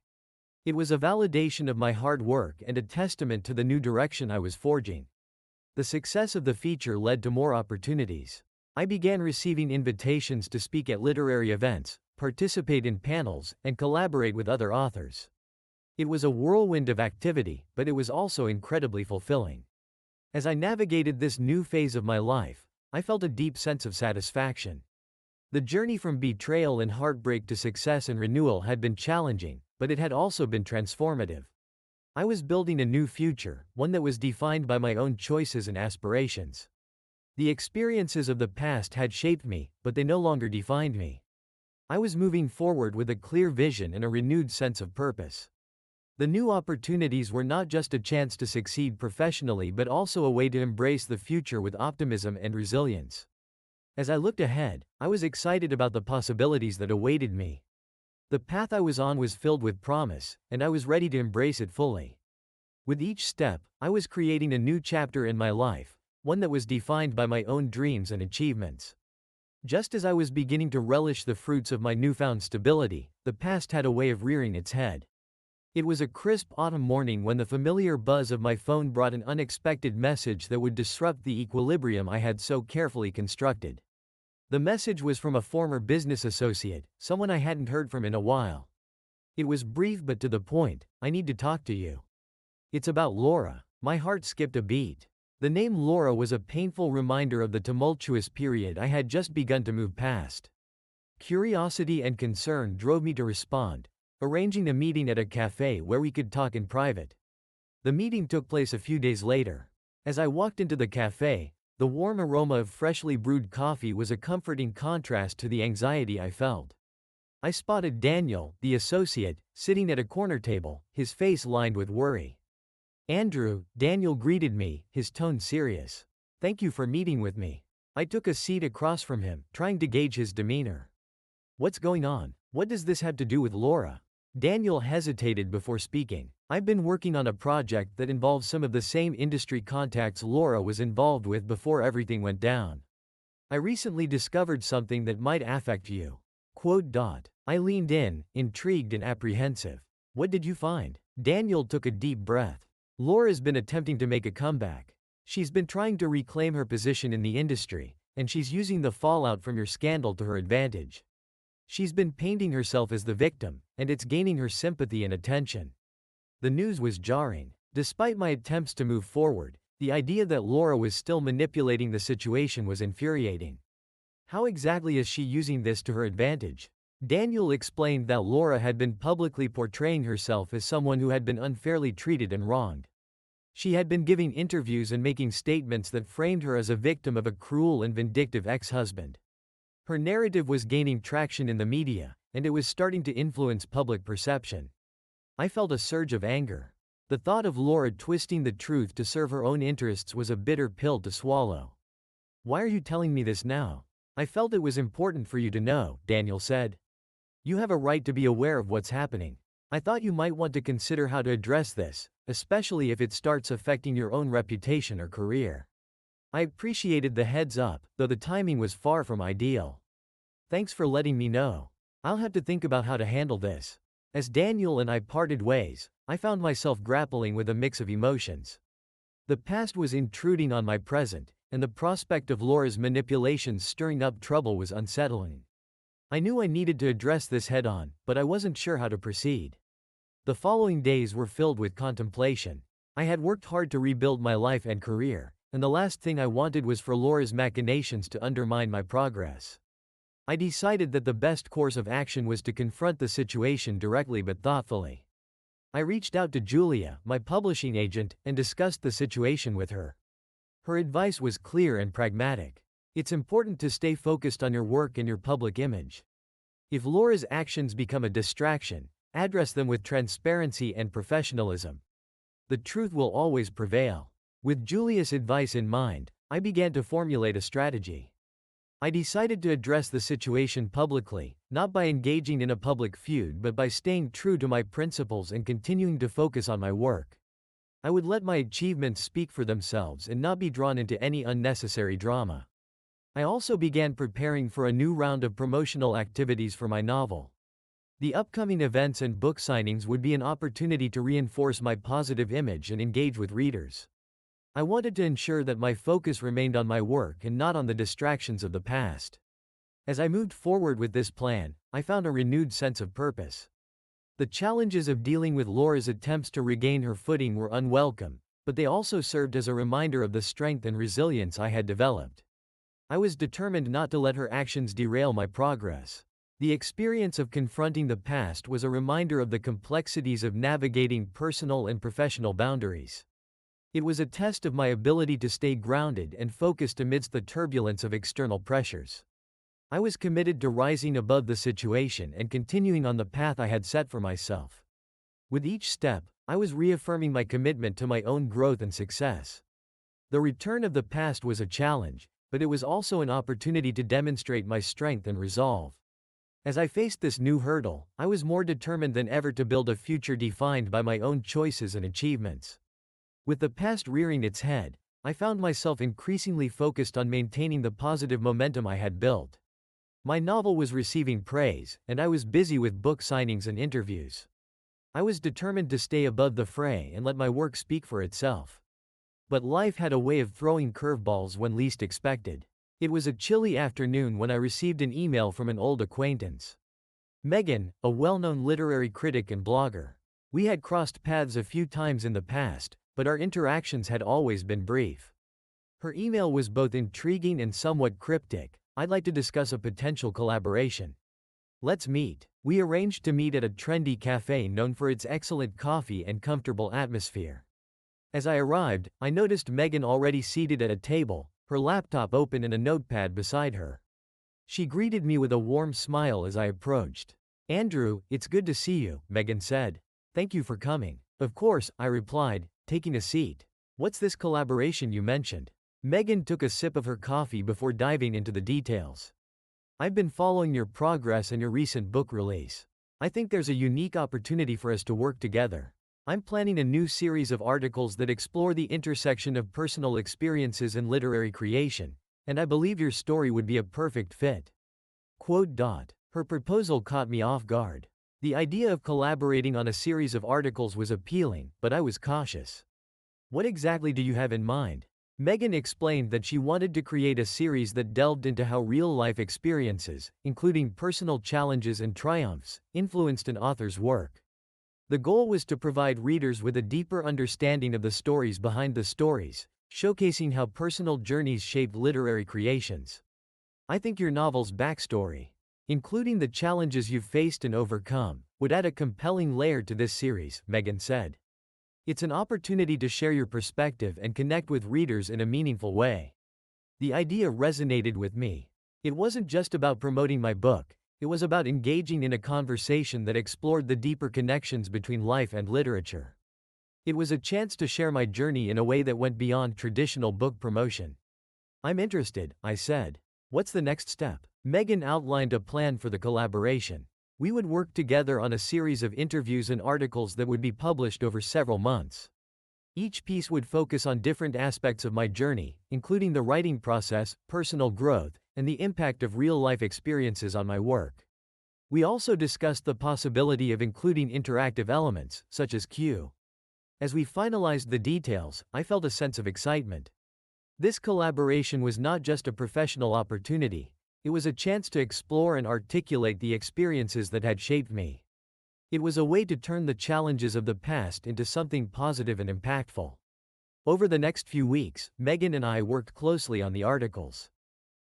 Speaker 1: It was a validation of my hard work and a testament to the new direction I was forging. The success of the feature led to more opportunities. I began receiving invitations to speak at literary events, participate in panels, and collaborate with other authors. It was a whirlwind of activity, but it was also incredibly fulfilling. As I navigated this new phase of my life, I felt a deep sense of satisfaction. The journey from betrayal and heartbreak to success and renewal had been challenging, but it had also been transformative. I was building a new future, one that was defined by my own choices and aspirations. The experiences of the past had shaped me, but they no longer defined me. I was moving forward with a clear vision and a renewed sense of purpose. The new opportunities were not just a chance to succeed professionally but also a way to embrace the future with optimism and resilience. As I looked ahead, I was excited about the possibilities that awaited me. The path I was on was filled with promise, and I was ready to embrace it fully. With each step, I was creating a new chapter in my life, one that was defined by my own dreams and achievements. Just as I was beginning to relish the fruits of my newfound stability, the past had a way of rearing its head. It was a crisp autumn morning when the familiar buzz of my phone brought an unexpected message that would disrupt the equilibrium I had so carefully constructed. The message was from a former business associate, someone I hadn't heard from in a while. It was brief but to the point. "I need to talk to you. It's about Laura." My heart skipped a beat. The name Laura was a painful reminder of the tumultuous period I had just begun to move past. Curiosity and concern drove me to respond, arranging a meeting at a cafe where we could talk in private. The meeting took place a few days later. As I walked into the cafe, the warm aroma of freshly brewed coffee was a comforting contrast to the anxiety I felt. I spotted Daniel, the associate, sitting at a corner table, his face lined with worry. "Andrew," Daniel greeted me, his tone serious. "Thank you for meeting with me." I took a seat across from him, trying to gauge his demeanor. "What's going on? What does this have to do with Laura?" Daniel hesitated before speaking. "I've been working on a project that involves some of the same industry contacts Laura was involved with before everything went down. I recently discovered something that might affect you." I leaned in, intrigued and apprehensive. "What did you find?" Daniel took a deep breath. "Laura's been attempting to make a comeback. She's been trying to reclaim her position in the industry, and she's using the fallout from your scandal to her advantage. She's been painting herself as the victim, and it's gaining her sympathy and attention." The news was jarring. Despite my attempts to move forward, the idea that Laura was still manipulating the situation was infuriating. "How exactly is she using this to her advantage?" Daniel explained that Laura had been publicly portraying herself as someone who had been unfairly treated and wronged. She had been giving interviews and making statements that framed her as a victim of a cruel and vindictive ex-husband. Her narrative was gaining traction in the media, and it was starting to influence public perception. I felt a surge of anger. The thought of Laura twisting the truth to serve her own interests was a bitter pill to swallow. "Why are you telling me this now? I felt it was important for you to know," Daniel said. "You have a right to be aware of what's happening. I thought you might want to consider how to address this, especially if it starts affecting your own reputation or career." I appreciated the heads up, though the timing was far from ideal. "Thanks for letting me know. I'll have to think about how to handle this." As Daniel and I parted ways, I found myself grappling with a mix of emotions. The past was intruding on my present, and the prospect of Laura's manipulations stirring up trouble was unsettling. I knew I needed to address this head-on, but I wasn't sure how to proceed. The following days were filled with contemplation. I had worked hard to rebuild my life and career, and the last thing I wanted was for Laura's machinations to undermine my progress. I decided that the best course of action was to confront the situation directly but thoughtfully. I reached out to Julia, my publishing agent, and discussed the situation with her. Her advice was clear and pragmatic. It's important to stay focused on your work and your public image. If Laura's actions become a distraction, address them with transparency and professionalism. The truth will always prevail. With Julia's advice in mind, I began to formulate a strategy. I decided to address the situation publicly, not by engaging in a public feud but by staying true to my principles and continuing to focus on my work. I would let my achievements speak for themselves and not be drawn into any unnecessary drama. I also began preparing for a new round of promotional activities for my novel. The upcoming events and book signings would be an opportunity to reinforce my positive image and engage with readers. I wanted to ensure that my focus remained on my work and not on the distractions of the past. As I moved forward with this plan, I found a renewed sense of purpose. The challenges of dealing with Laura's attempts to regain her footing were unwelcome, but they also served as a reminder of the strength and resilience I had developed. I was determined not to let her actions derail my progress. The experience of confronting the past was a reminder of the complexities of navigating personal and professional boundaries. It was a test of my ability to stay grounded and focused amidst the turbulence of external pressures. I was committed to rising above the situation and continuing on the path I had set for myself. With each step, I was reaffirming my commitment to my own growth and success. The return of the past was a challenge, but it was also an opportunity to demonstrate my strength and resolve. As I faced this new hurdle, I was more determined than ever to build a future defined by my own choices and achievements. With the past rearing its head, I found myself increasingly focused on maintaining the positive momentum I had built. My novel was receiving praise, and I was busy with book signings and interviews. I was determined to stay above the fray and let my work speak for itself. But life had a way of throwing curveballs when least expected. It was a chilly afternoon when I received an email from an old acquaintance. Megan, a well-known literary critic and blogger. We had crossed paths a few times in the past, but our interactions had always been brief. Her email was both intriguing and somewhat cryptic. "I'd like to discuss a potential collaboration. Let's meet." We arranged to meet at a trendy cafe known for its excellent coffee and comfortable atmosphere. As I arrived, I noticed Megan already seated at a table, her laptop open and a notepad beside her. She greeted me with a warm smile as I approached. "Andrew, it's good to see you," Megan said. "Thank you for coming." "Of course," I replied, taking a seat. "What's this collaboration you mentioned?" Megan took a sip of her coffee before diving into the details. "I've been following your progress and your recent book release. I think there's a unique opportunity for us to work together. I'm planning a new series of articles that explore the intersection of personal experiences and literary creation, and I believe your story would be a perfect fit." Her proposal caught me off guard. The idea of collaborating on a series of articles was appealing, but I was cautious. "What exactly do you have in mind?" Megan explained that she wanted to create a series that delved into how real-life experiences, including personal challenges and triumphs, influenced an author's work. The goal was to provide readers with a deeper understanding of the stories behind the stories, showcasing how personal journeys shaped literary creations. "I think your novel's backstory Including the challenges you've faced and overcome would add a compelling layer to this series, Megan said. It's an opportunity to share your perspective and connect with readers in a meaningful way. The idea resonated with me. It wasn't just about promoting my book, it was about engaging in a conversation that explored the deeper connections between life and literature. It was a chance to share my journey in a way that went beyond traditional book promotion. I'm interested, I said. What's the next step? Megan outlined a plan for the collaboration. We would work together on a series of interviews and articles that would be published over several months. Each piece would focus on different aspects of my journey, including the writing process, personal growth, and the impact of real-life experiences on my work. We also discussed the possibility of including interactive elements, such as Q. As we finalized the details, I felt a sense of excitement. This collaboration was not just a professional opportunity, it was a chance to explore and articulate the experiences that had shaped me. It was a way to turn the challenges of the past into something positive and impactful. Over the next few weeks, Megan and I worked closely on the articles.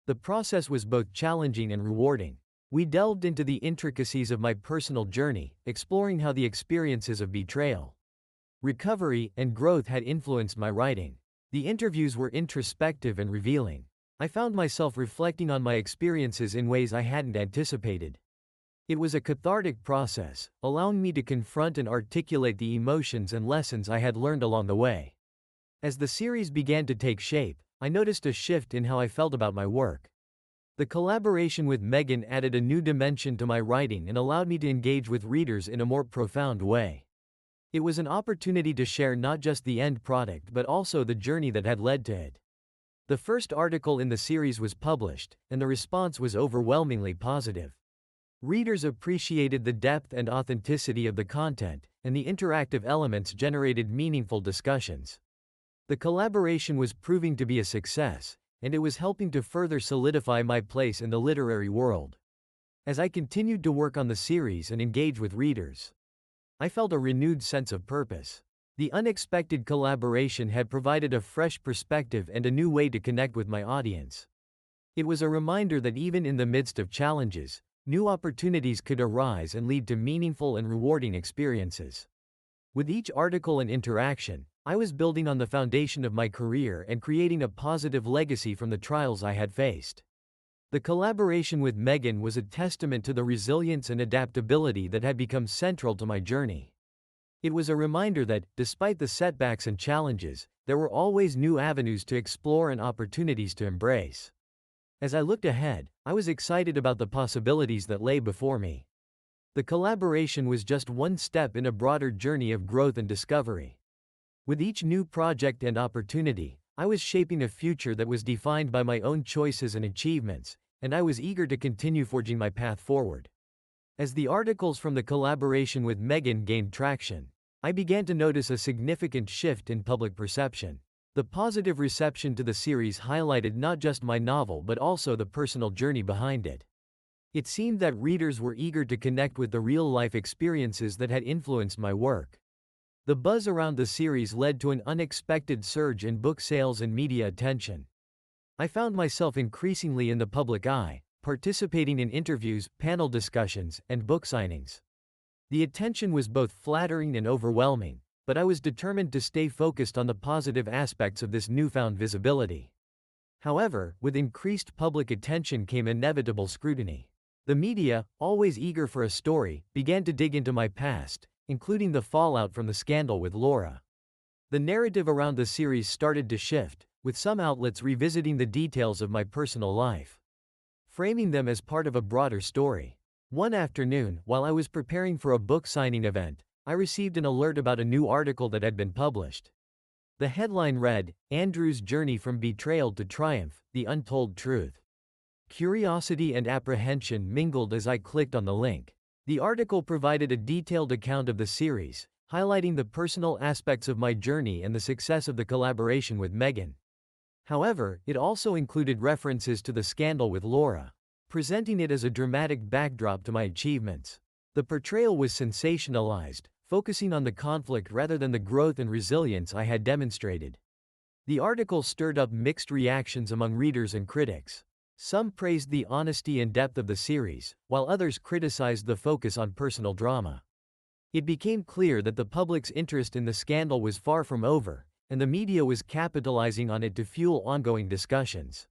Speaker 1: The process was both challenging and rewarding. We delved into the intricacies of my personal journey, exploring how the experiences of betrayal, recovery, and growth had influenced my writing. The interviews were introspective and revealing. I found myself reflecting on my experiences in ways I hadn't anticipated. It was a cathartic process, allowing me to confront and articulate the emotions and lessons I had learned along the way. As the series began to take shape, I noticed a shift in how I felt about my work. The collaboration with Megan added a new dimension to my writing and allowed me to engage with readers in a more profound way. It was an opportunity to share not just the end product but also the journey that had led to it. The first article in the series was published, and the response was overwhelmingly positive. Readers appreciated the depth and authenticity of the content, and the interactive elements generated meaningful discussions. The collaboration was proving to be a success, and it was helping to further solidify my place in the literary world. As I continued to work on the series and engage with readers, I felt a renewed sense of purpose. The unexpected collaboration had provided a fresh perspective and a new way to connect with my audience. It was a reminder that even in the midst of challenges, new opportunities could arise and lead to meaningful and rewarding experiences. With each article and interaction, I was building on the foundation of my career and creating a positive legacy from the trials I had faced. The collaboration with Megan was a testament to the resilience and adaptability that had become central to my journey. It was a reminder that, despite the setbacks and challenges, there were always new avenues to explore and opportunities to embrace. As I looked ahead, I was excited about the possibilities that lay before me. The collaboration was just one step in a broader journey of growth and discovery. With each new project and opportunity, I was shaping a future that was defined by my own choices and achievements, and I was eager to continue forging my path forward. As the articles from the collaboration with Megan gained traction, I began to notice a significant shift in public perception. The positive reception to the series highlighted not just my novel but also the personal journey behind it. It seemed that readers were eager to connect with the real-life experiences that had influenced my work. The buzz around the series led to an unexpected surge in book sales and media attention. I found myself increasingly in the public eye, participating in interviews, panel discussions, and book signings. The attention was both flattering and overwhelming, but I was determined to stay focused on the positive aspects of this newfound visibility. However, with increased public attention came inevitable scrutiny. The media, always eager for a story, began to dig into my past, including the fallout from the scandal with Laura. The narrative around the series started to shift, with some outlets revisiting the details of my personal life, framing them as part of a broader story. One afternoon, while I was preparing for a book signing event, I received an alert about a new article that had been published. The headline read, "Andrew's Journey from Betrayal to Triumph, The Untold Truth." Curiosity and apprehension mingled as I clicked on the link. The article provided a detailed account of the series, highlighting the personal aspects of my journey and the success of the collaboration with Megan. However, it also included references to the scandal with Laura, presenting it as a dramatic backdrop to my achievements. The portrayal was sensationalized, focusing on the conflict rather than the growth and resilience I had demonstrated. The article stirred up mixed reactions among readers and critics. Some praised the honesty and depth of the series, while others criticized the focus on personal drama. It became clear that the public's interest in the scandal was far from over, and the media was capitalizing on it to fuel ongoing discussions.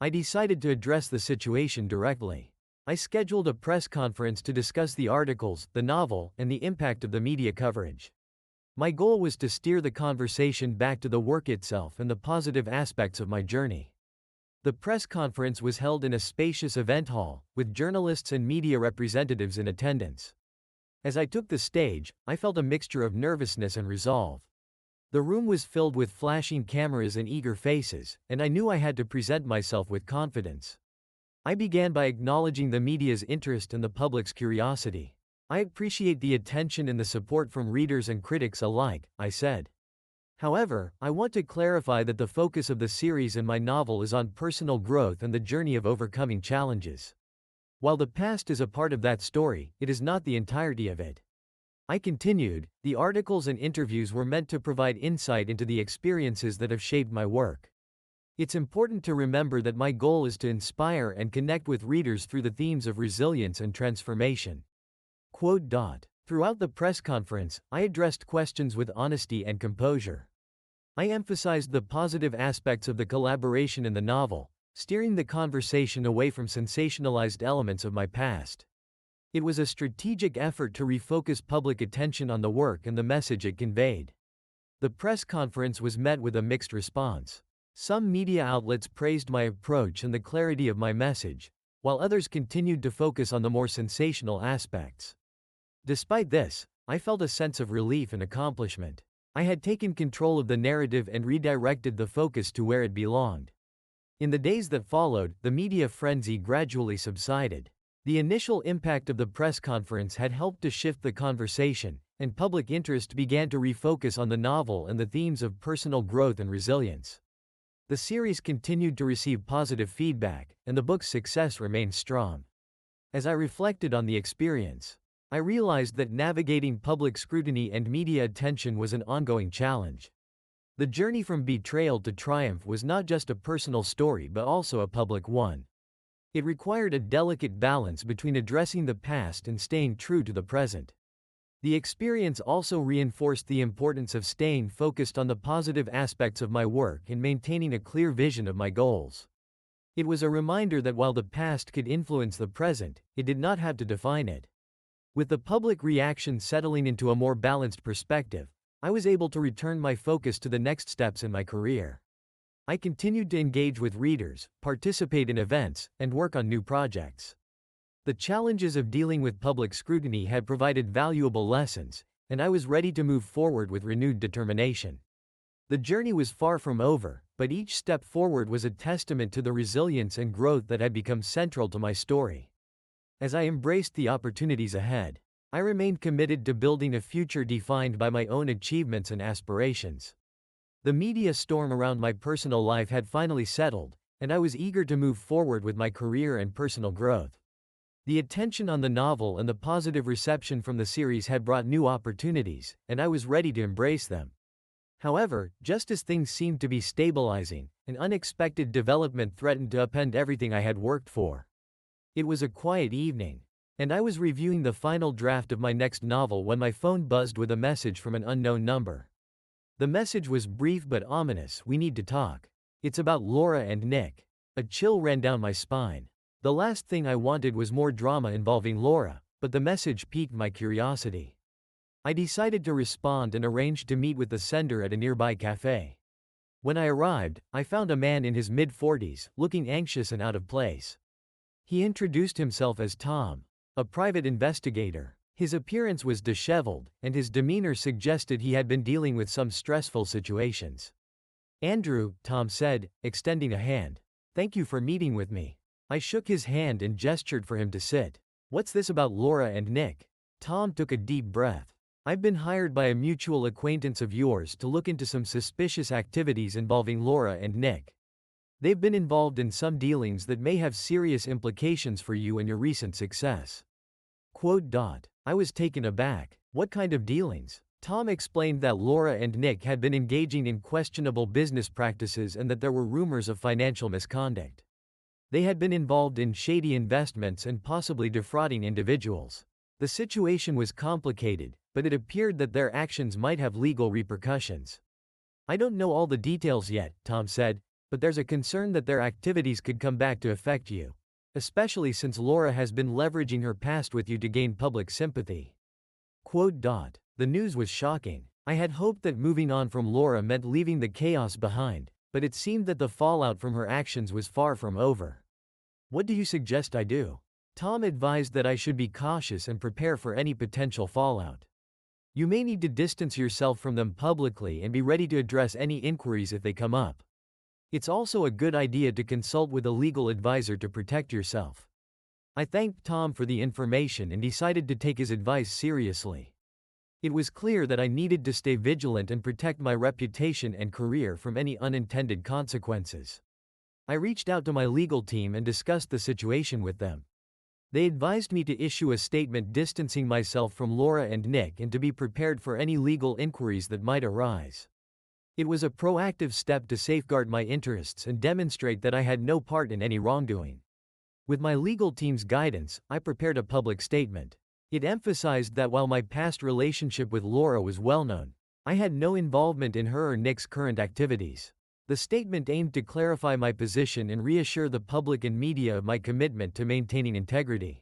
Speaker 1: I decided to address the situation directly. I scheduled a press conference to discuss the articles, the novel, and the impact of the media coverage. My goal was to steer the conversation back to the work itself and the positive aspects of my journey. The press conference was held in a spacious event hall, with journalists and media representatives in attendance. As I took the stage, I felt a mixture of nervousness and resolve. The room was filled with flashing cameras and eager faces, and I knew I had to present myself with confidence. I began by acknowledging the media's interest and the public's curiosity. I appreciate the attention and the support from readers and critics alike, I said. However, I want to clarify that the focus of the series and my novel is on personal growth and the journey of overcoming challenges. While the past is a part of that story, it is not the entirety of it. I continued, the articles and interviews were meant to provide insight into the experiences that have shaped my work. It's important to remember that my goal is to inspire and connect with readers through the themes of resilience and transformation. Throughout the press conference, I addressed questions with honesty and composure. I emphasized the positive aspects of the collaboration in the novel, steering the conversation away from sensationalized elements of my past. It was a strategic effort to refocus public attention on the work and the message it conveyed. The press conference was met with a mixed response. Some media outlets praised my approach and the clarity of my message, while others continued to focus on the more sensational aspects. Despite this, I felt a sense of relief and accomplishment. I had taken control of the narrative and redirected the focus to where it belonged. In the days that followed, the media frenzy gradually subsided. The initial impact of the press conference had helped to shift the conversation, and public interest began to refocus on the novel and the themes of personal growth and resilience. The series continued to receive positive feedback, and the book's success remained strong. As I reflected on the experience, I realized that navigating public scrutiny and media attention was an ongoing challenge. The journey from betrayal to triumph was not just a personal story but also a public one. It required a delicate balance between addressing the past and staying true to the present. The experience also reinforced the importance of staying focused on the positive aspects of my work and maintaining a clear vision of my goals. It was a reminder that while the past could influence the present, it did not have to define it. With the public reaction settling into a more balanced perspective, I was able to return my focus to the next steps in my career. I continued to engage with readers, participate in events, and work on new projects. The challenges of dealing with public scrutiny had provided valuable lessons, and I was ready to move forward with renewed determination. The journey was far from over, but each step forward was a testament to the resilience and growth that had become central to my story. As I embraced the opportunities ahead, I remained committed to building a future defined by my own achievements and aspirations. The media storm around my personal life had finally settled, and I was eager to move forward with my career and personal growth. The attention on the novel and the positive reception from the series had brought new opportunities, and I was ready to embrace them. However, just as things seemed to be stabilizing, an unexpected development threatened to upend everything I had worked for. It was a quiet evening, and I was reviewing the final draft of my next novel when my phone buzzed with a message from an unknown number. The message was brief but ominous: "We need to talk. It's about Laura and Nick." A chill ran down my spine. The last thing I wanted was more drama involving Laura, but the message piqued my curiosity. I decided to respond and arranged to meet with the sender at a nearby cafe. When I arrived, I found a man in his mid-40s, looking anxious and out of place. He introduced himself as Tom, a private investigator. His appearance was disheveled, and his demeanor suggested he had been dealing with some stressful situations. "Andrew," Tom said, extending a hand. "Thank you for meeting with me." I shook his hand and gestured for him to sit. "What's this about Laura and Nick?" Tom took a deep breath. "I've been hired by a mutual acquaintance of yours to look into some suspicious activities involving Laura and Nick. They've been involved in some dealings that may have serious implications for you and your recent success." I was taken aback. "What kind of dealings?" Tom explained that Laura and Nick had been engaging in questionable business practices and that there were rumors of financial misconduct. They had been involved in shady investments and possibly defrauding individuals. The situation was complicated, but it appeared that their actions might have legal repercussions. I don't know all the details yet, Tom said, but there's a concern that their activities could come back to affect you. Especially since Laura has been leveraging her past with you to gain public sympathy. Quote. The news was shocking. I had hoped that moving on from Laura meant leaving the chaos behind, but it seemed that the fallout from her actions was far from over. What do you suggest I do? Tom advised that I should be cautious and prepare for any potential fallout. You may need to distance yourself from them publicly and be ready to address any inquiries if they come up. It's also a good idea to consult with a legal advisor to protect yourself. I thanked Tom for the information and decided to take his advice seriously. It was clear that I needed to stay vigilant and protect my reputation and career from any unintended consequences. I reached out to my legal team and discussed the situation with them. They advised me to issue a statement distancing myself from Laura and Nick and to be prepared for any legal inquiries that might arise. It was a proactive step to safeguard my interests and demonstrate that I had no part in any wrongdoing. With my legal team's guidance, I prepared a public statement. It emphasized that while my past relationship with Laura was well known, I had no involvement in her or Nick's current activities. The statement aimed to clarify my position and reassure the public and media of my commitment to maintaining integrity.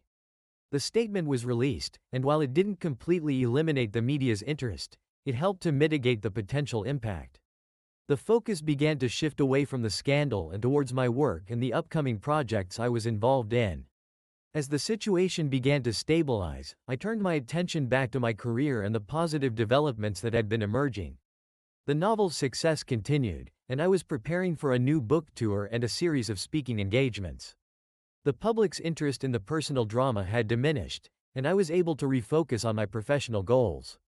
Speaker 1: The statement was released, and while it didn't completely eliminate the media's interest, it helped to mitigate the potential impact. The focus began to shift away from the scandal and towards my work and the upcoming projects I was involved in. As the situation began to stabilize, I turned my attention back to my career and the positive developments that had been emerging. The novel's success continued, and I was preparing for a new book tour and a series of speaking engagements. The public's interest in the personal drama had diminished, and I was able to refocus on my professional goals.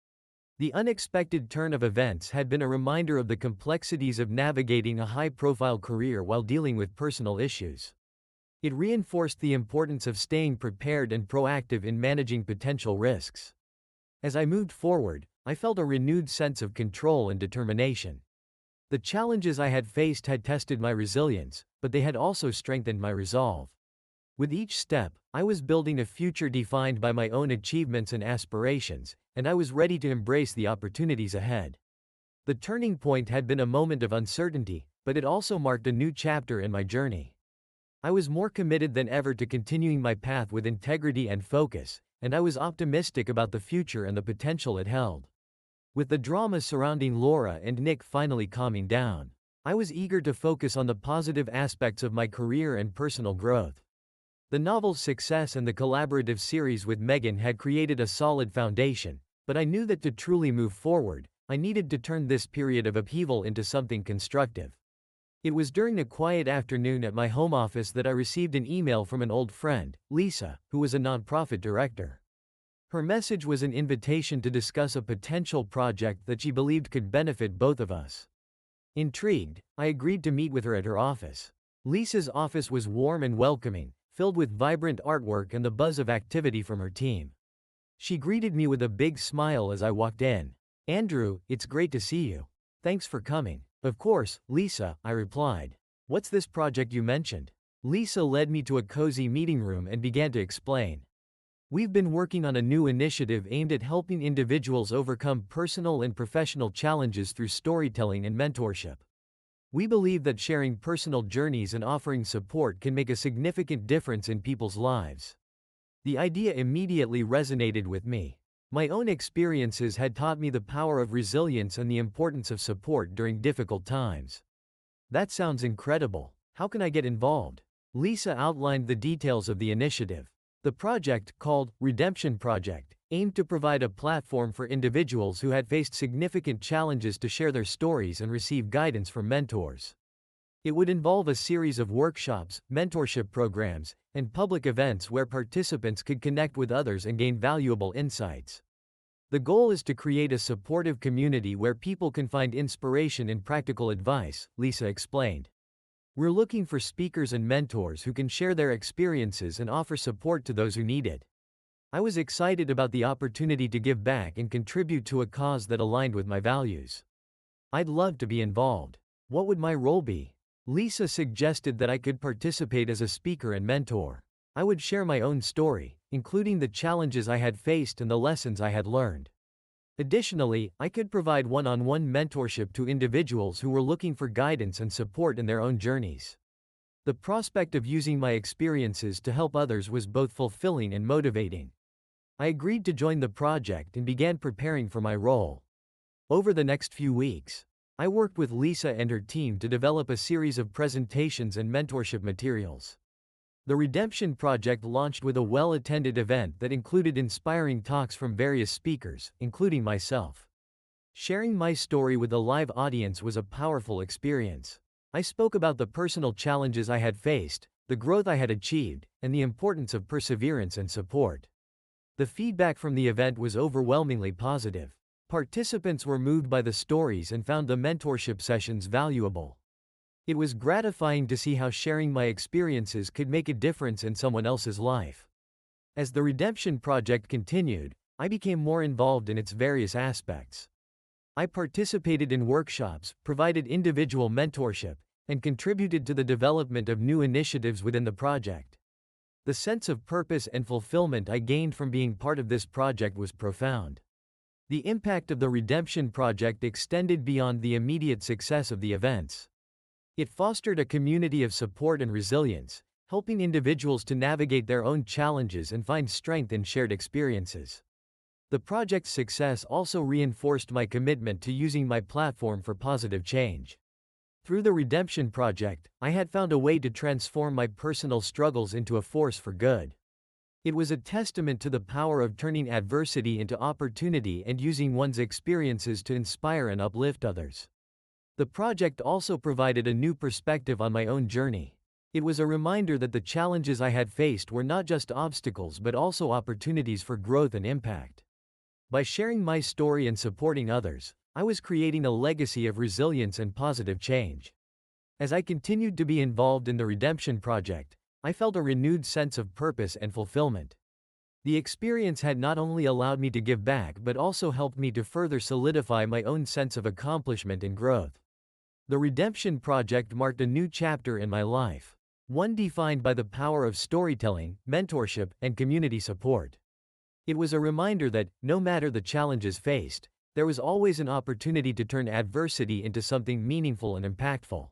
Speaker 1: The unexpected turn of events had been a reminder of the complexities of navigating a high-profile career while dealing with personal issues. It reinforced the importance of staying prepared and proactive in managing potential risks. As I moved forward, I felt a renewed sense of control and determination. The challenges I had faced had tested my resilience, but they had also strengthened my resolve. With each step, I was building a future defined by my own achievements and aspirations, and I was ready to embrace the opportunities ahead. The turning point had been a moment of uncertainty, but it also marked a new chapter in my journey. I was more committed than ever to continuing my path with integrity and focus, and I was optimistic about the future and the potential it held. With the drama surrounding Laura and Nick finally calming down, I was eager to focus on the positive aspects of my career and personal growth. The novel's success and the collaborative series with Megan had created a solid foundation, but I knew that to truly move forward, I needed to turn this period of upheaval into something constructive. It was during a quiet afternoon at my home office that I received an email from an old friend, Lisa, who was a nonprofit director. Her message was an invitation to discuss a potential project that she believed could benefit both of us. Intrigued, I agreed to meet with her at her office. Lisa's office was warm and welcoming, filled with vibrant artwork and the buzz of activity from her team. She greeted me with a big smile as I walked in. "Andrew, it's great to see you. Thanks for coming." "Of course, Lisa," I replied. "What's this project you mentioned?" Lisa led me to a cozy meeting room and began to explain. "We've been working on a new initiative aimed at helping individuals overcome personal and professional challenges through storytelling and mentorship. We believe that sharing personal journeys and offering support can make a significant difference in people's lives." The idea immediately resonated with me. My own experiences had taught me the power of resilience and the importance of support during difficult times. "That sounds incredible. How can I get involved?" Lisa outlined the details of the initiative. The project, called Redemption Project, aimed to provide a platform for individuals who had faced significant challenges to share their stories and receive guidance from mentors. It would involve a series of workshops, mentorship programs, and public events where participants could connect with others and gain valuable insights. The goal is to create a supportive community where people can find inspiration and practical advice, Lisa explained. "We're looking for speakers and mentors who can share their experiences and offer support to those who need it." I was excited about the opportunity to give back and contribute to a cause that aligned with my values. "I'd love to be involved. What would my role be?" Lisa suggested that I could participate as a speaker and mentor. I would share my own story, including the challenges I had faced and the lessons I had learned. Additionally, I could provide one-on-one mentorship to individuals who were looking for guidance and support in their own journeys. The prospect of using my experiences to help others was both fulfilling and motivating. I agreed to join the project and began preparing for my role. Over the next few weeks, I worked with Lisa and her team to develop a series of presentations and mentorship materials. The Redemption Project launched with a well-attended event that included inspiring talks from various speakers, including myself. Sharing my story with a live audience was a powerful experience. I spoke about the personal challenges I had faced, the growth I had achieved, and the importance of perseverance and support. The feedback from the event was overwhelmingly positive. Participants were moved by the stories and found the mentorship sessions valuable. It was gratifying to see how sharing my experiences could make a difference in someone else's life. As the Redemption Project continued, I became more involved in its various aspects. I participated in workshops, provided individual mentorship, and contributed to the development of new initiatives within the project. The sense of purpose and fulfillment I gained from being part of this project was profound. The impact of the Redemption Project extended beyond the immediate success of the events. It fostered a community of support and resilience, helping individuals to navigate their own challenges and find strength in shared experiences. The project's success also reinforced my commitment to using my platform for positive change. Through the Redemption Project, I had found a way to transform my personal struggles into a force for good. It was a testament to the power of turning adversity into opportunity and using one's experiences to inspire and uplift others. The project also provided a new perspective on my own journey. It was a reminder that the challenges I had faced were not just obstacles but also opportunities for growth and impact. By sharing my story and supporting others, I was creating a legacy of resilience and positive change. As I continued to be involved in the Redemption Project, I felt a renewed sense of purpose and fulfillment. The experience had not only allowed me to give back but also helped me to further solidify my own sense of accomplishment and growth. The Redemption Project marked a new chapter in my life, one defined by the power of storytelling, mentorship, and community support. It was a reminder that, no matter the challenges faced, there was always an opportunity to turn adversity into something meaningful and impactful.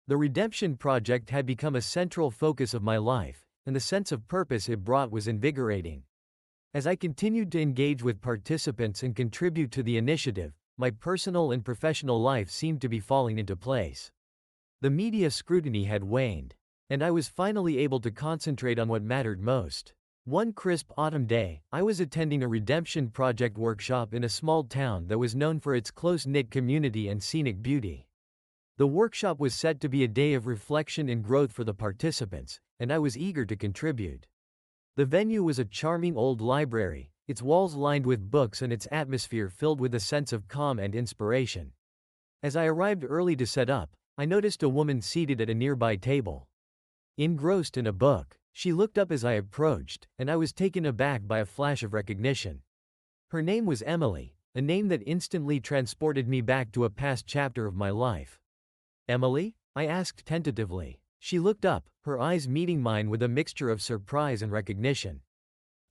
Speaker 1: The Redemption Project had become a central focus of my life, and the sense of purpose it brought was invigorating. As I continued to engage with participants and contribute to the initiative, my personal and professional life seemed to be falling into place. The media scrutiny had waned, and I was finally able to concentrate on what mattered most. One crisp autumn day, I was attending a Redemption Project workshop in a small town that was known for its close-knit community and scenic beauty. The workshop was set to be a day of reflection and growth for the participants, and I was eager to contribute. The venue was a charming old library, its walls lined with books and its atmosphere filled with a sense of calm and inspiration. As I arrived early to set up, I noticed a woman seated at a nearby table. Engrossed in a book, she looked up as I approached, and I was taken aback by a flash of recognition. Her name was Emily, a name that instantly transported me back to a past chapter of my life. "Emily?" I asked tentatively. She looked up, her eyes meeting mine with a mixture of surprise and recognition.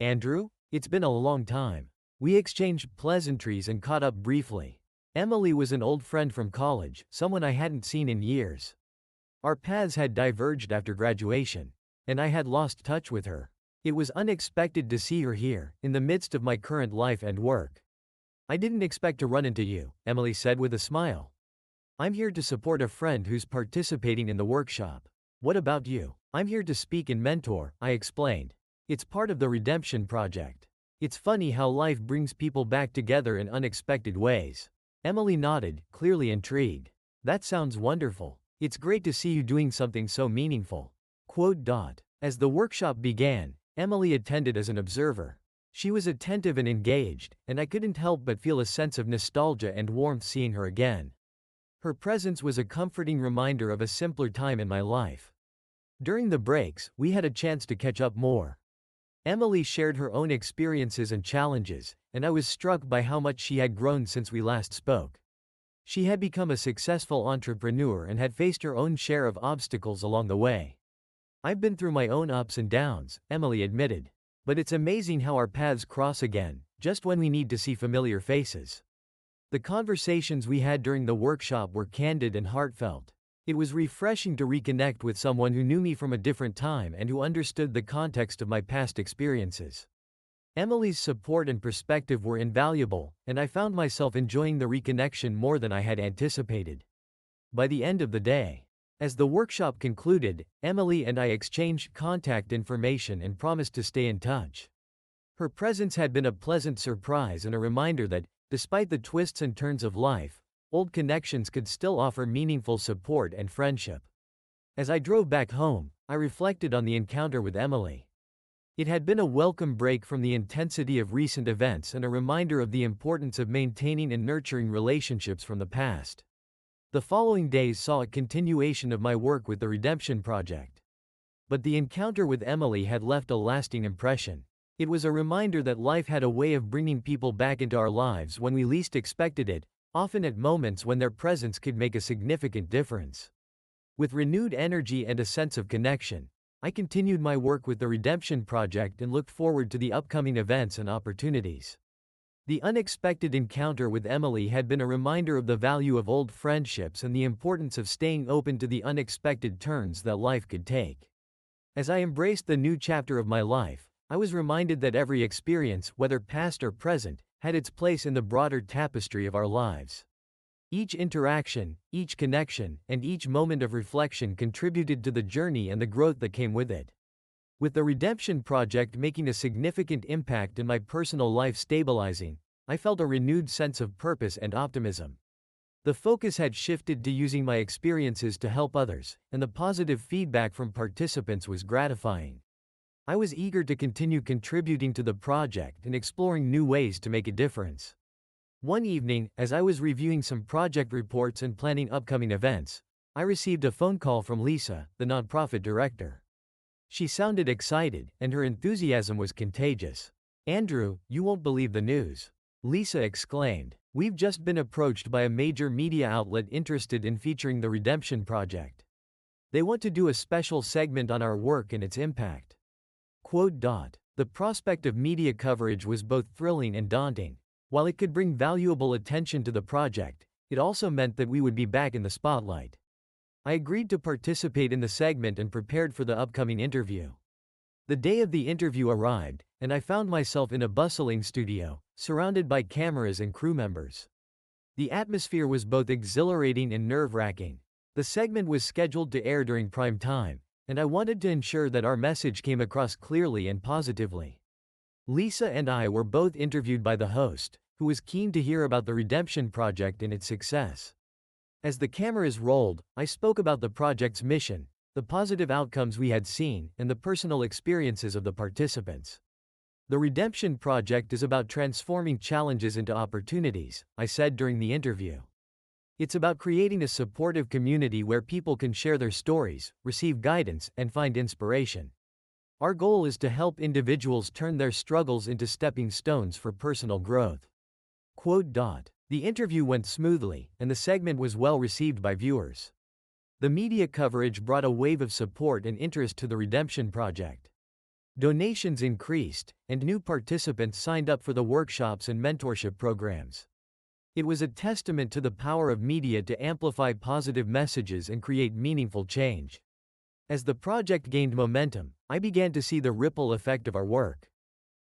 Speaker 1: "Andrew? It's been a long time." We exchanged pleasantries and caught up briefly. Emily was an old friend from college, someone I hadn't seen in years. Our paths had diverged after graduation, and I had lost touch with her. It was unexpected to see her here, in the midst of my current life and work. "I didn't expect to run into you," Emily said with a smile. "I'm here to support a friend who's participating in the workshop." "What about you?" "I'm here to speak and mentor," I explained. "It's part of the Redemption Project." It's funny how life brings people back together in unexpected ways. Emily nodded, clearly intrigued. "That sounds wonderful. It's great to see you doing something so meaningful." As the workshop began, Emily attended as an observer. She was attentive and engaged, and I couldn't help but feel a sense of nostalgia and warmth seeing her again. Her presence was a comforting reminder of a simpler time in my life. During the breaks, we had a chance to catch up more. Emily shared her own experiences and challenges, and I was struck by how much she had grown since we last spoke. She had become a successful entrepreneur and had faced her own share of obstacles along the way. I've been through my own ups and downs, Emily admitted. But it's amazing how our paths cross again, just when we need to see familiar faces. The conversations we had during the workshop were candid and heartfelt. It was refreshing to reconnect with someone who knew me from a different time and who understood the context of my past experiences. Emily's support and perspective were invaluable, and I found myself enjoying the reconnection more than I had anticipated. By the end of the day, as the workshop concluded, Emily and I exchanged contact information and promised to stay in touch. Her presence had been a pleasant surprise and a reminder that, despite the twists and turns of life, old connections could still offer meaningful support and friendship. As I drove back home, I reflected on the encounter with Emily. It had been a welcome break from the intensity of recent events and a reminder of the importance of maintaining and nurturing relationships from the past. The following days saw a continuation of my work with the Redemption Project. But the encounter with Emily had left a lasting impression. It was a reminder that life had a way of bringing people back into our lives when we least expected it, often at moments when their presence could make a significant difference. With renewed energy and a sense of connection, I continued my work with the Redemption Project and looked forward to the upcoming events and opportunities. The unexpected encounter with Emily had been a reminder of the value of old friendships and the importance of staying open to the unexpected turns that life could take. As I embraced the new chapter of my life, I was reminded that every experience, whether past or present, had its place in the broader tapestry of our lives. Each interaction, each connection, and each moment of reflection contributed to the journey and the growth that came with it. With the Redemption Project making a significant impact in my personal life stabilizing, I felt a renewed sense of purpose and optimism. The focus had shifted to using my experiences to help others, and the positive feedback from participants was gratifying. I was eager to continue contributing to the project and exploring new ways to make a difference. One evening, as I was reviewing some project reports and planning upcoming events, I received a phone call from Lisa, the nonprofit director. She sounded excited, and her enthusiasm was contagious. "Andrew, you won't believe the news," Lisa exclaimed. "We've just been approached by a major media outlet interested in featuring the Redemption Project. They want to do a special segment on our work and its impact." The prospect of media coverage was both thrilling and daunting. While it could bring valuable attention to the project, it also meant that we would be back in the spotlight. I agreed to participate in the segment and prepared for the upcoming interview. The day of the interview arrived, and I found myself in a bustling studio, surrounded by cameras and crew members. The atmosphere was both exhilarating and nerve-wracking. The segment was scheduled to air during prime time, and I wanted to ensure that our message came across clearly and positively. Lisa and I were both interviewed by the host, who was keen to hear about the Redemption Project and its success. As the cameras rolled, I spoke about the project's mission, the positive outcomes we had seen, and the personal experiences of the participants. "The Redemption Project is about transforming challenges into opportunities," I said during the interview. "It's about creating a supportive community where people can share their stories, receive guidance, and find inspiration. Our goal is to help individuals turn their struggles into stepping stones for personal growth." The interview went smoothly, and the segment was well received by viewers. The media coverage brought a wave of support and interest to the Redemption Project. Donations increased, and new participants signed up for the workshops and mentorship programs. It was a testament to the power of media to amplify positive messages and create meaningful change. As the project gained momentum, I began to see the ripple effect of our work.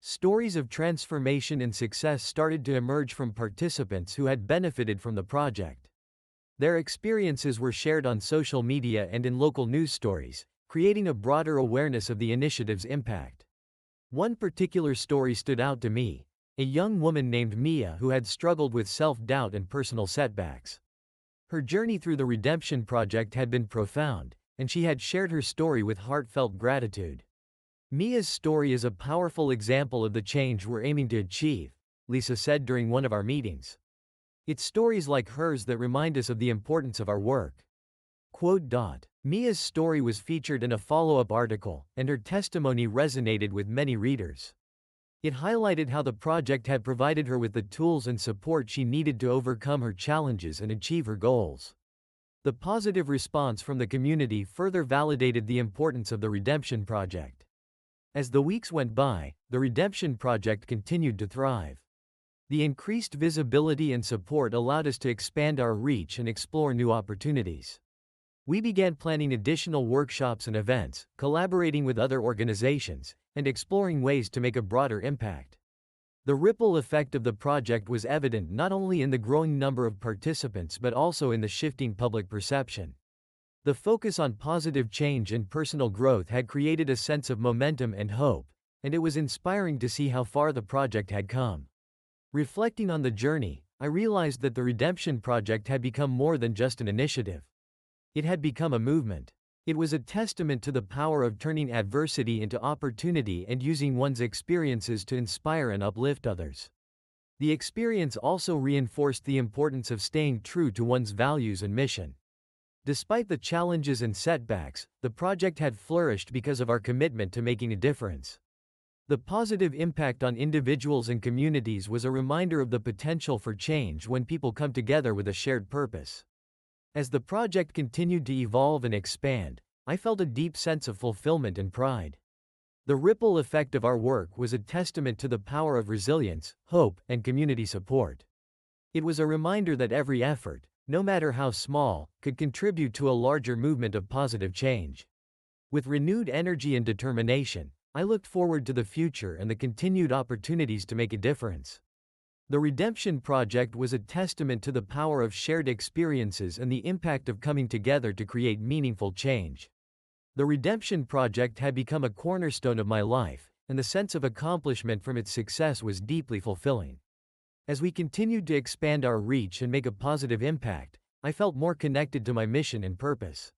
Speaker 1: Stories of transformation and success started to emerge from participants who had benefited from the project. Their experiences were shared on social media and in local news stories, creating a broader awareness of the initiative's impact. One particular story stood out to me: a young woman named Mia who had struggled with self-doubt and personal setbacks. Her journey through the Redemption Project had been profound, and she had shared her story with heartfelt gratitude. "Mia's story is a powerful example of the change we're aiming to achieve," Lisa said during one of our meetings. "It's stories like hers that remind us of the importance of our work." Mia's story was featured in a follow-up article, and her testimony resonated with many readers. It highlighted how the project had provided her with the tools and support she needed to overcome her challenges and achieve her goals. The positive response from the community further validated the importance of the Redemption Project. As the weeks went by, the Redemption Project continued to thrive. The increased visibility and support allowed us to expand our reach and explore new opportunities. We began planning additional workshops and events, collaborating with other organizations, and exploring ways to make a broader impact. The ripple effect of the project was evident not only in the growing number of participants but also in the shifting public perception. The focus on positive change and personal growth had created a sense of momentum and hope, and it was inspiring to see how far the project had come. Reflecting on the journey, I realized that the Redemption Project had become more than just an initiative. It had become a movement. It was a testament to the power of turning adversity into opportunity and using one's experiences to inspire and uplift others. The experience also reinforced the importance of staying true to one's values and mission. Despite the challenges and setbacks, the project had flourished because of our commitment to making a difference. The positive impact on individuals and communities was a reminder of the potential for change when people come together with a shared purpose. As the project continued to evolve and expand, I felt a deep sense of fulfillment and pride. The ripple effect of our work was a testament to the power of resilience, hope, and community support. It was a reminder that every effort, no matter how small, could contribute to a larger movement of positive change. With renewed energy and determination, I looked forward to the future and the continued opportunities to make a difference. The Redemption Project was a testament to the power of shared experiences and the impact of coming together to create meaningful change. The Redemption Project had become a cornerstone of my life, and the sense of accomplishment from its success was deeply fulfilling. As we continued to expand our reach and make a positive impact, I felt more connected to my mission and purpose.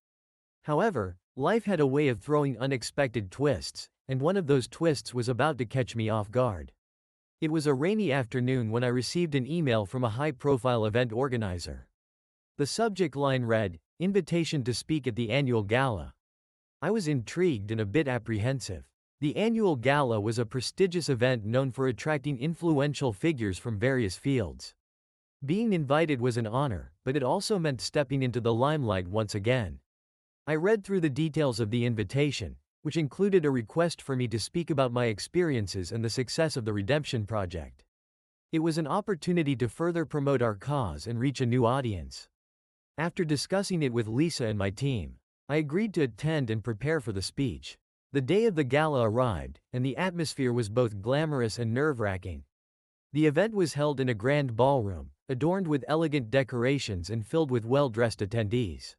Speaker 1: However, life had a way of throwing unexpected twists, and one of those twists was about to catch me off guard. It was a rainy afternoon when I received an email from a high-profile event organizer. The subject line read, "Invitation to speak at the annual gala." I was intrigued and a bit apprehensive. The annual gala was a prestigious event known for attracting influential figures from various fields. Being invited was an honor, but it also meant stepping into the limelight once again. I read through the details of the invitation, which included a request for me to speak about my experiences and the success of the Redemption Project. It was an opportunity to further promote our cause and reach a new audience. After discussing it with Lisa and my team, I agreed to attend and prepare for the speech. The day of the gala arrived, and the atmosphere was both glamorous and nerve-wracking. The event was held in a grand ballroom, adorned with elegant decorations and filled with well-dressed attendees.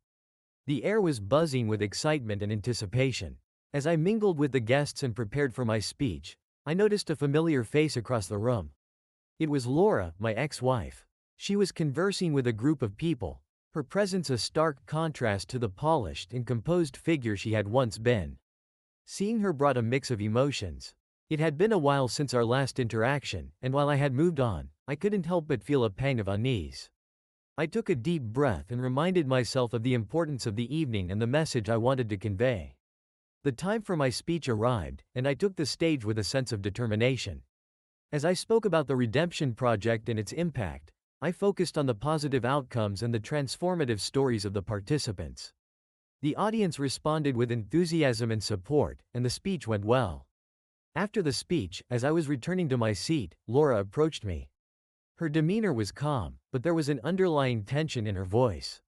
Speaker 1: The air was buzzing with excitement and anticipation. As I mingled with the guests and prepared for my speech, I noticed a familiar face across the room. It was Laura, my ex-wife. She was conversing with a group of people, her presence a stark contrast to the polished and composed figure she had once been. Seeing her brought a mix of emotions. It had been a while since our last interaction, and while I had moved on, I couldn't help but feel a pang of unease. I took a deep breath and reminded myself of the importance of the evening and the message I wanted to convey. The time for my speech arrived, and I took the stage with a sense of determination. As I spoke about the Redemption Project and its impact, I focused on the positive outcomes and the transformative stories of the participants. The audience responded with enthusiasm and support, and the speech went well. After the speech, as I was returning to my seat, Laura approached me. Her demeanor was calm, but there was an underlying tension in her voice.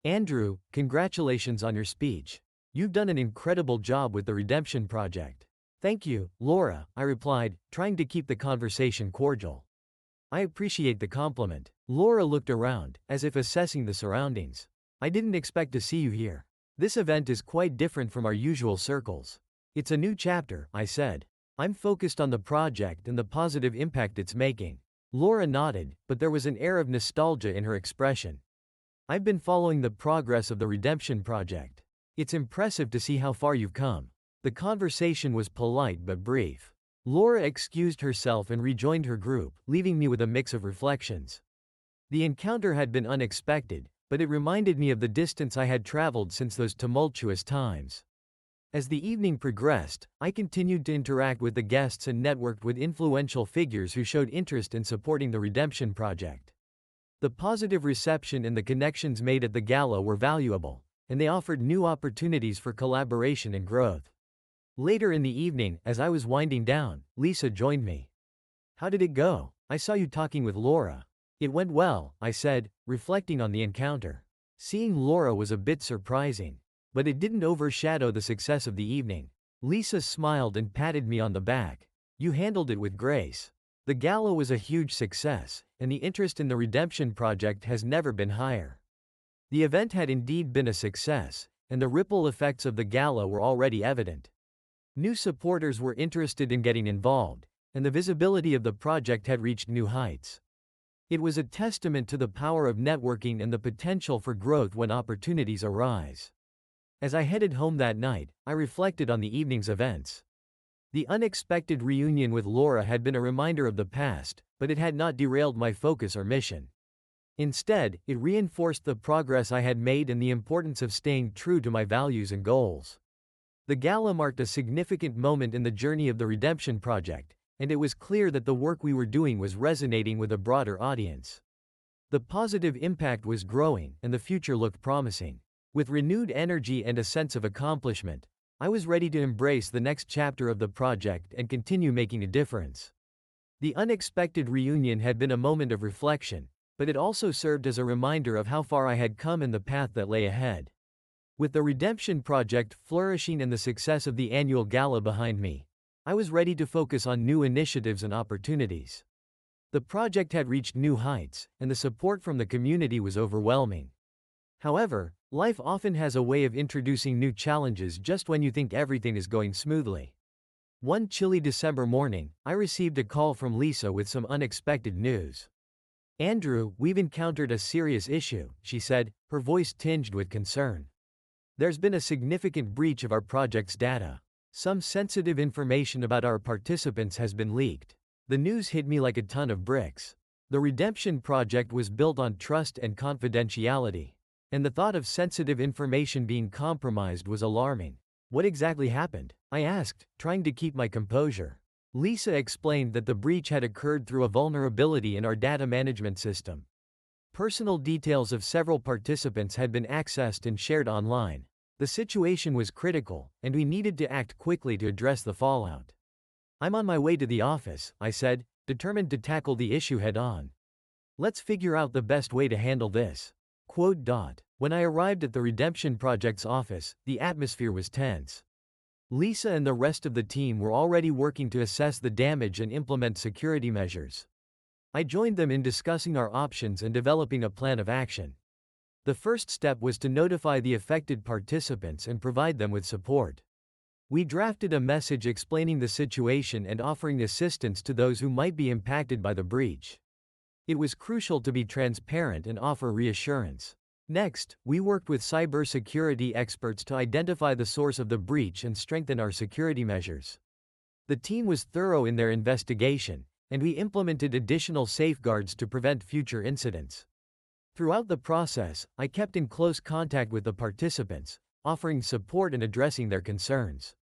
Speaker 1: "Andrew, congratulations on your speech. You've done an incredible job with the Redemption Project." "Thank you, Laura," I replied, trying to keep the conversation cordial. "I appreciate the compliment." Laura looked around, as if assessing the surroundings. "I didn't expect to see you here. This event is quite different from our usual circles." "It's a new chapter," I said. "I'm focused on the project and the positive impact it's making." Laura nodded, but there was an air of nostalgia in her expression. "I've been following the progress of the Redemption Project. It's impressive to see how far you've come." The conversation was polite but brief. Laura excused herself and rejoined her group, leaving me with a mix of reflections. The encounter had been unexpected, but it reminded me of the distance I had traveled since those tumultuous times. As the evening progressed, I continued to interact with the guests and networked with influential figures who showed interest in supporting the Redemption Project. The positive reception and the connections made at the gala were valuable, and they offered new opportunities for collaboration and growth. Later in the evening, as I was winding down, Lisa joined me. "How did it go? I saw you talking with Laura." "It went well," I said, reflecting on the encounter. Seeing Laura was a bit surprising, but it didn't overshadow the success of the evening. Lisa smiled and patted me on the back. "You handled it with grace." The gala was a huge success, and the interest in the Redemption Project has never been higher. The event had indeed been a success, and the ripple effects of the gala were already evident. New supporters were interested in getting involved, and the visibility of the project had reached new heights. It was a testament to the power of networking and the potential for growth when opportunities arise. As I headed home that night, I reflected on the evening's events. The unexpected reunion with Laura had been a reminder of the past, but it had not derailed my focus or mission. Instead, it reinforced the progress I had made and the importance of staying true to my values and goals. The gala marked a significant moment in the journey of the Redemption Project, and it was clear that the work we were doing was resonating with a broader audience. The positive impact was growing, and the future looked promising. With renewed energy and a sense of accomplishment, I was ready to embrace the next chapter of the project and continue making a difference. The unexpected reunion had been a moment of reflection, but it also served as a reminder of how far I had come and the path that lay ahead. With the Redemption Project flourishing and the success of the annual gala behind me, I was ready to focus on new initiatives and opportunities. The project had reached new heights, and the support from the community was overwhelming. However, life often has a way of introducing new challenges just when you think everything is going smoothly. One chilly December morning, I received a call from Lisa with some unexpected news. "Andrew, we've encountered a serious issue," she said, her voice tinged with concern. "There's been a significant breach of our project's data. Some sensitive information about our participants has been leaked." The news hit me like a ton of bricks. The Redemption Project was built on trust and confidentiality, and the thought of sensitive information being compromised was alarming. "What exactly happened?" I asked, trying to keep my composure. Lisa explained that the breach had occurred through a vulnerability in our data management system. Personal details of several participants had been accessed and shared online. The situation was critical, and we needed to act quickly to address the fallout. "I'm on my way to the office," I said, determined to tackle the issue head-on. "Let's figure out the best way to handle this." When I arrived at the Redemption Project's office, the atmosphere was tense. Lisa and the rest of the team were already working to assess the damage and implement security measures. I joined them in discussing our options and developing a plan of action. The first step was to notify the affected participants and provide them with support. We drafted a message explaining the situation and offering assistance to those who might be impacted by the breach. It was crucial to be transparent and offer reassurance. Next, we worked with cybersecurity experts to identify the source of the breach and strengthen our security measures. The team was thorough in their investigation, and we implemented additional safeguards to prevent future incidents. Throughout the process, I kept in close contact with the participants, offering support and addressing their concerns.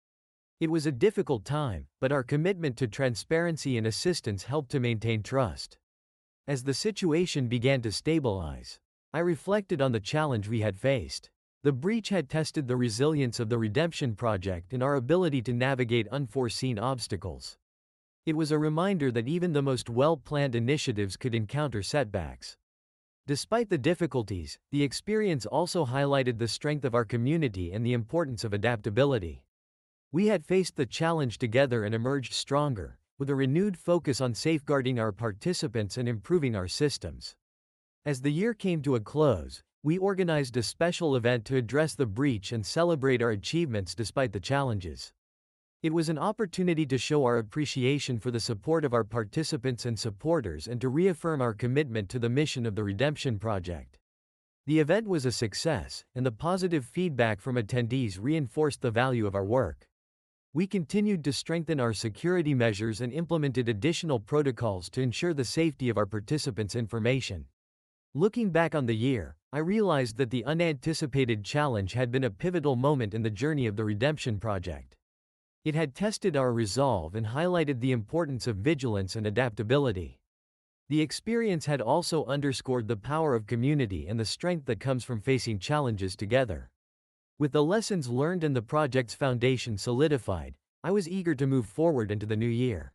Speaker 1: It was a difficult time, but our commitment to transparency and assistance helped to maintain trust. As the situation began to stabilize, I reflected on the challenge we had faced. The breach had tested the resilience of the Redemption Project and our ability to navigate unforeseen obstacles. It was a reminder that even the most well-planned initiatives could encounter setbacks. Despite the difficulties, the experience also highlighted the strength of our community and the importance of adaptability. We had faced the challenge together and emerged stronger, with a renewed focus on safeguarding our participants and improving our systems. As the year came to a close, we organized a special event to address the breach and celebrate our achievements despite the challenges. It was an opportunity to show our appreciation for the support of our participants and supporters and to reaffirm our commitment to the mission of the Redemption Project. The event was a success, and the positive feedback from attendees reinforced the value of our work. We continued to strengthen our security measures and implemented additional protocols to ensure the safety of our participants' information. Looking back on the year, I realized that the unanticipated challenge had been a pivotal moment in the journey of the redemption project. It had tested our resolve and highlighted the importance of vigilance and adaptability. The experience had also underscored the power of community and the strength that comes from facing challenges together. With the lessons learned and the project's foundation solidified, I was eager to move forward into the new year.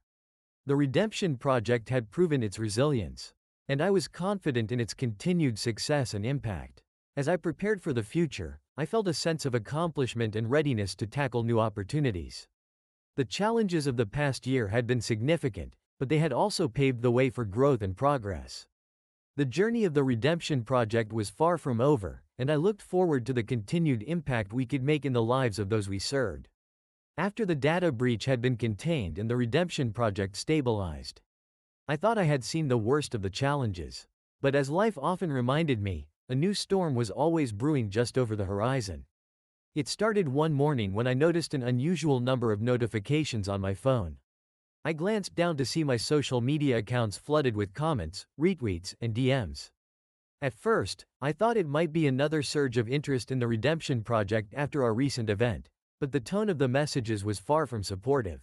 Speaker 1: The redemption project had proven its resilience, and I was confident in its continued success and impact. As I prepared for the future, I felt a sense of accomplishment and readiness to tackle new opportunities. The challenges of the past year had been significant, but they had also paved the way for growth and progress. The journey of the redemption project was far from over, and I looked forward to the continued impact we could make in the lives of those we served. After the data breach had been contained and the redemption project stabilized, I thought I had seen the worst of the challenges. But as life often reminded me, a new storm was always brewing just over the horizon. It started one morning when I noticed an unusual number of notifications on my phone. I glanced down to see my social media accounts flooded with comments, retweets, and DMs. At first, I thought it might be another surge of interest in the redemption project after our recent event, but the tone of the messages was far from supportive.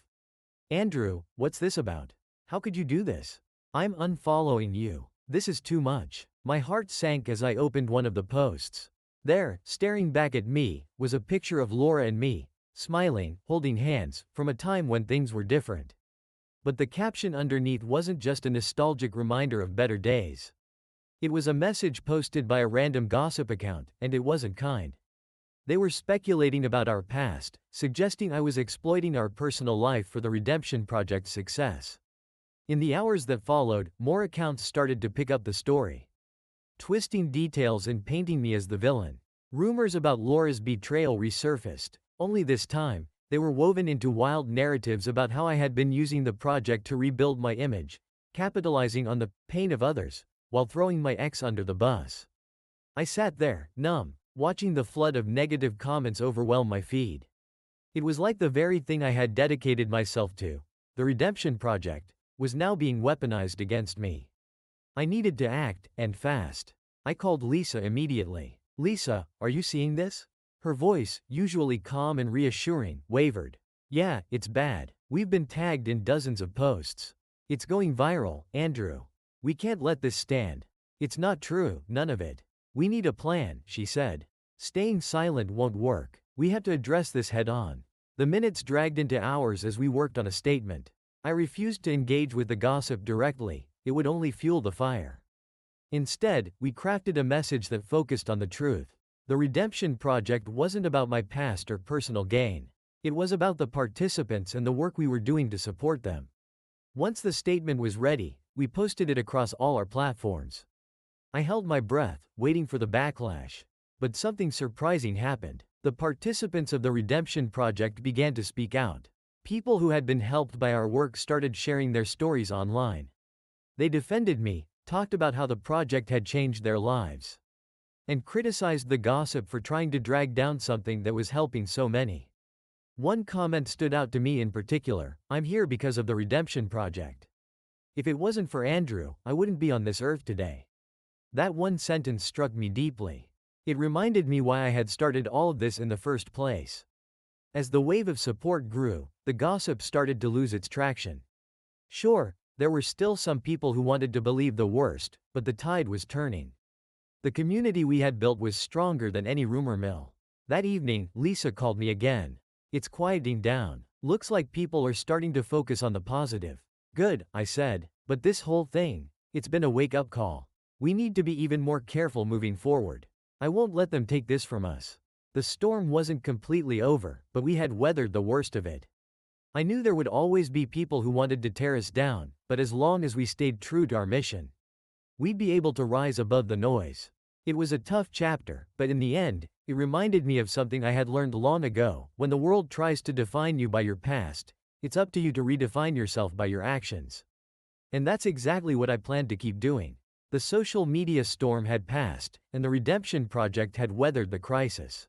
Speaker 1: "Andrew, what's this about? How could you do this? I'm unfollowing you. This is too much." My heart sank as I opened one of the posts. There, staring back at me, was a picture of Laura and me, smiling, holding hands, from a time when things were different. But the caption underneath wasn't just a nostalgic reminder of better days. It was a message posted by a random gossip account, and it wasn't kind. They were speculating about our past, suggesting I was exploiting our personal life for the redemption project's success. In the hours that followed, more accounts started to pick up the story, twisting details and painting me as the villain. Rumors about Laura's betrayal resurfaced, only this time, they were woven into wild narratives about how I had been using the project to rebuild my image, capitalizing on the pain of others, while throwing my ex under the bus. I sat there, numb, watching the flood of negative comments overwhelm my feed. It was like the very thing I had dedicated myself to, the redemption project, was now being weaponized against me. I needed to act, and fast. I called Lisa immediately. "Lisa, are you seeing this?" Her voice, usually calm and reassuring, wavered. "Yeah, it's bad. We've been tagged in dozens of posts. It's going viral, Andrew. We can't let this stand." "It's not true, none of it. We need a plan," she said. "Staying silent won't work. We have to address this head on." The minutes dragged into hours as we worked on a statement. I refused to engage with the gossip directly, it would only fuel the fire. Instead, we crafted a message that focused on the truth. The redemption project wasn't about my past or personal gain. It was about the participants and the work we were doing to support them. Once the statement was ready, we posted it across all our platforms. I held my breath, waiting for the backlash. But something surprising happened. The participants of the redemption project began to speak out. People who had been helped by our work started sharing their stories online. They defended me, talked about how the project had changed their lives, and criticized the gossip for trying to drag down something that was helping so many. One comment stood out to me in particular: "I'm here because of the redemption project. If it wasn't for Andrew, I wouldn't be on this earth today." That one sentence struck me deeply. It reminded me why I had started all of this in the first place. As the wave of support grew, the gossip started to lose its traction. Sure, there were still some people who wanted to believe the worst, but the tide was turning. The community we had built was stronger than any rumor mill. That evening, Lisa called me again. "It's quieting down. Looks like people are starting to focus on the positive." "Good," I said, "but this whole thing, it's been a wake-up call. We need to be even more careful moving forward. I won't let them take this from us." The storm wasn't completely over, but we had weathered the worst of it. I knew there would always be people who wanted to tear us down, but as long as we stayed true to our mission, we'd be able to rise above the noise. It was a tough chapter, but in the end, it reminded me of something I had learned long ago: when the world tries to define you by your past, it's up to you to redefine yourself by your actions. And that's exactly what I planned to keep doing. The social media storm had passed, and the redemption project had weathered the crisis.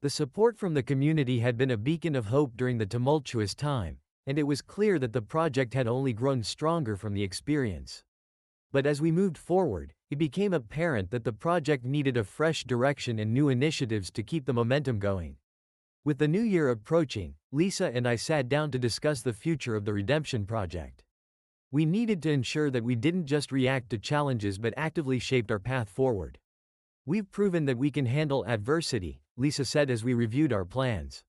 Speaker 1: The support from the community had been a beacon of hope during the tumultuous time, and it was clear that the project had only grown stronger from the experience. But as we moved forward, It became apparent that the project needed a fresh direction and new initiatives to keep the momentum going. With the new year approaching, Lisa and I sat down to discuss the future of the Redemption Project. We needed to ensure that we didn't just react to challenges but actively shaped our path forward. We've proven that we can handle adversity, Lisa said as we reviewed our plans.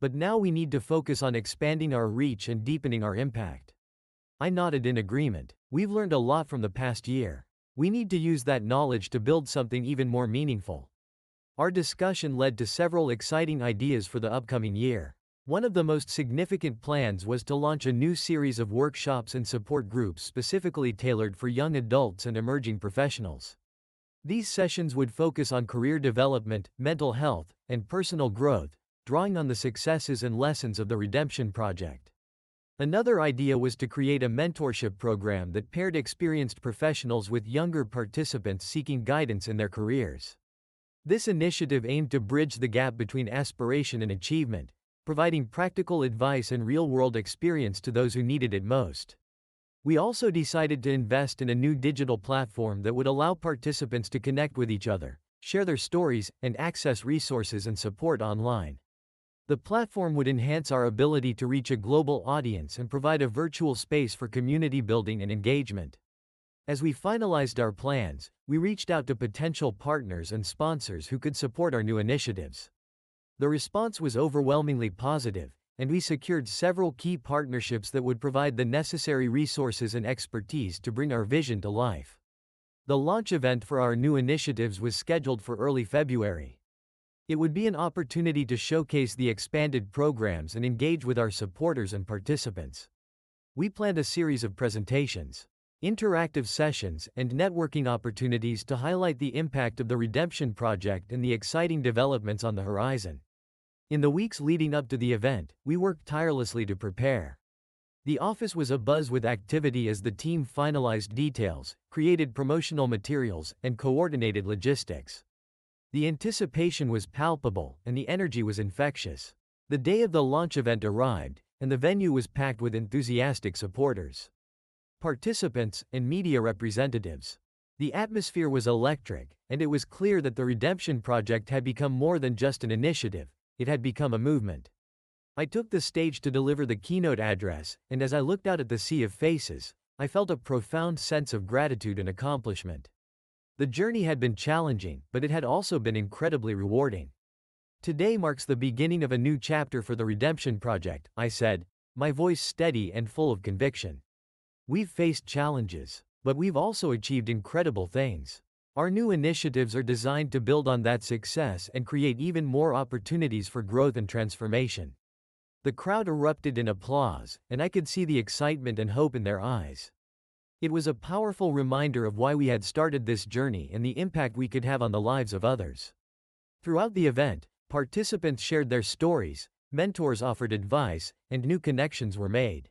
Speaker 1: But now we need to focus on expanding our reach and deepening our impact. I nodded in agreement. We've learned a lot from the past year. We need to use that knowledge to build something even more meaningful. Our discussion led to several exciting ideas for the upcoming year. One of the most significant plans was to launch a new series of workshops and support groups specifically tailored for young adults and emerging professionals. These sessions would focus on career development, mental health, and personal growth, drawing on the successes and lessons of the Redemption Project. Another idea was to create a mentorship program that paired experienced professionals with younger participants seeking guidance in their careers. This initiative aimed to bridge the gap between aspiration and achievement, providing practical advice and real-world experience to those who needed it most. We also decided to invest in a new digital platform that would allow participants to connect with each other, share their stories, and access resources and support online. The platform would enhance our ability to reach a global audience and provide a virtual space for community building and engagement. As we finalized our plans, we reached out to potential partners and sponsors who could support our new initiatives. The response was overwhelmingly positive, and we secured several key partnerships that would provide the necessary resources and expertise to bring our vision to life. The launch event for our new initiatives was scheduled for early February. It would be an opportunity to showcase the expanded programs and engage with our supporters and participants. We planned a series of presentations, interactive sessions, and networking opportunities to highlight the impact of the Redemption Project and the exciting developments on the horizon. In the weeks leading up to the event, we worked tirelessly to prepare. The office was abuzz with activity as the team finalized details, created promotional materials, and coordinated logistics. The anticipation was palpable, and the energy was infectious. The day of the launch event arrived, and the venue was packed with enthusiastic supporters, participants, and media representatives. The atmosphere was electric, and it was clear that the Redemption Project had become more than just an initiative, it had become a movement. I took the stage to deliver the keynote address, and as I looked out at the sea of faces, I felt a profound sense of gratitude and accomplishment. The journey had been challenging, but it had also been incredibly rewarding. Today marks the beginning of a new chapter for the Redemption Project, I said, my voice steady and full of conviction. We've faced challenges, but we've also achieved incredible things. Our new initiatives are designed to build on that success and create even more opportunities for growth and transformation. The crowd erupted in applause, and I could see the excitement and hope in their eyes. It was a powerful reminder of why we had started this journey and the impact we could have on the lives of others. Throughout the event, participants shared their stories, mentors offered advice, and new connections were made.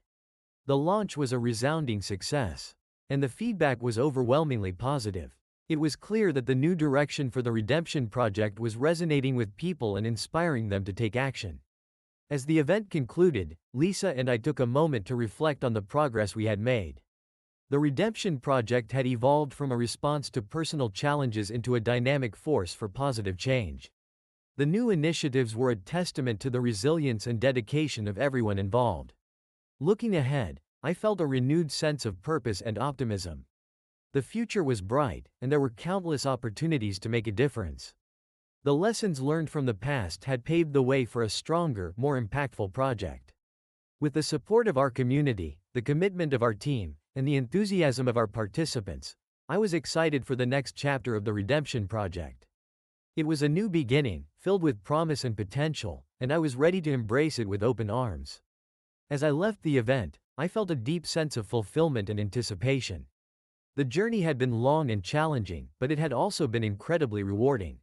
Speaker 1: The launch was a resounding success, and the feedback was overwhelmingly positive. It was clear that the new direction for the Redemption Project was resonating with people and inspiring them to take action. As the event concluded, Lisa and I took a moment to reflect on the progress we had made. The Redemption Project had evolved from a response to personal challenges into a dynamic force for positive change. The new initiatives were a testament to the resilience and dedication of everyone involved. Looking ahead, I felt a renewed sense of purpose and optimism. The future was bright, and there were countless opportunities to make a difference. The lessons learned from the past had paved the way for a stronger, more impactful project. With the support of our community, the commitment of our team, and the enthusiasm of our participants, I was excited for the next chapter of the Redemption Project. It was a new beginning, filled with promise and potential, and I was ready to embrace it with open arms. As I left the event, I felt a deep sense of fulfillment and anticipation. The journey had been long and challenging, but it had also been incredibly rewarding.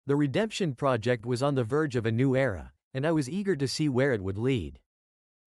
Speaker 1: The Redemption Project was on the verge of a new era, and I was eager to see where it would lead.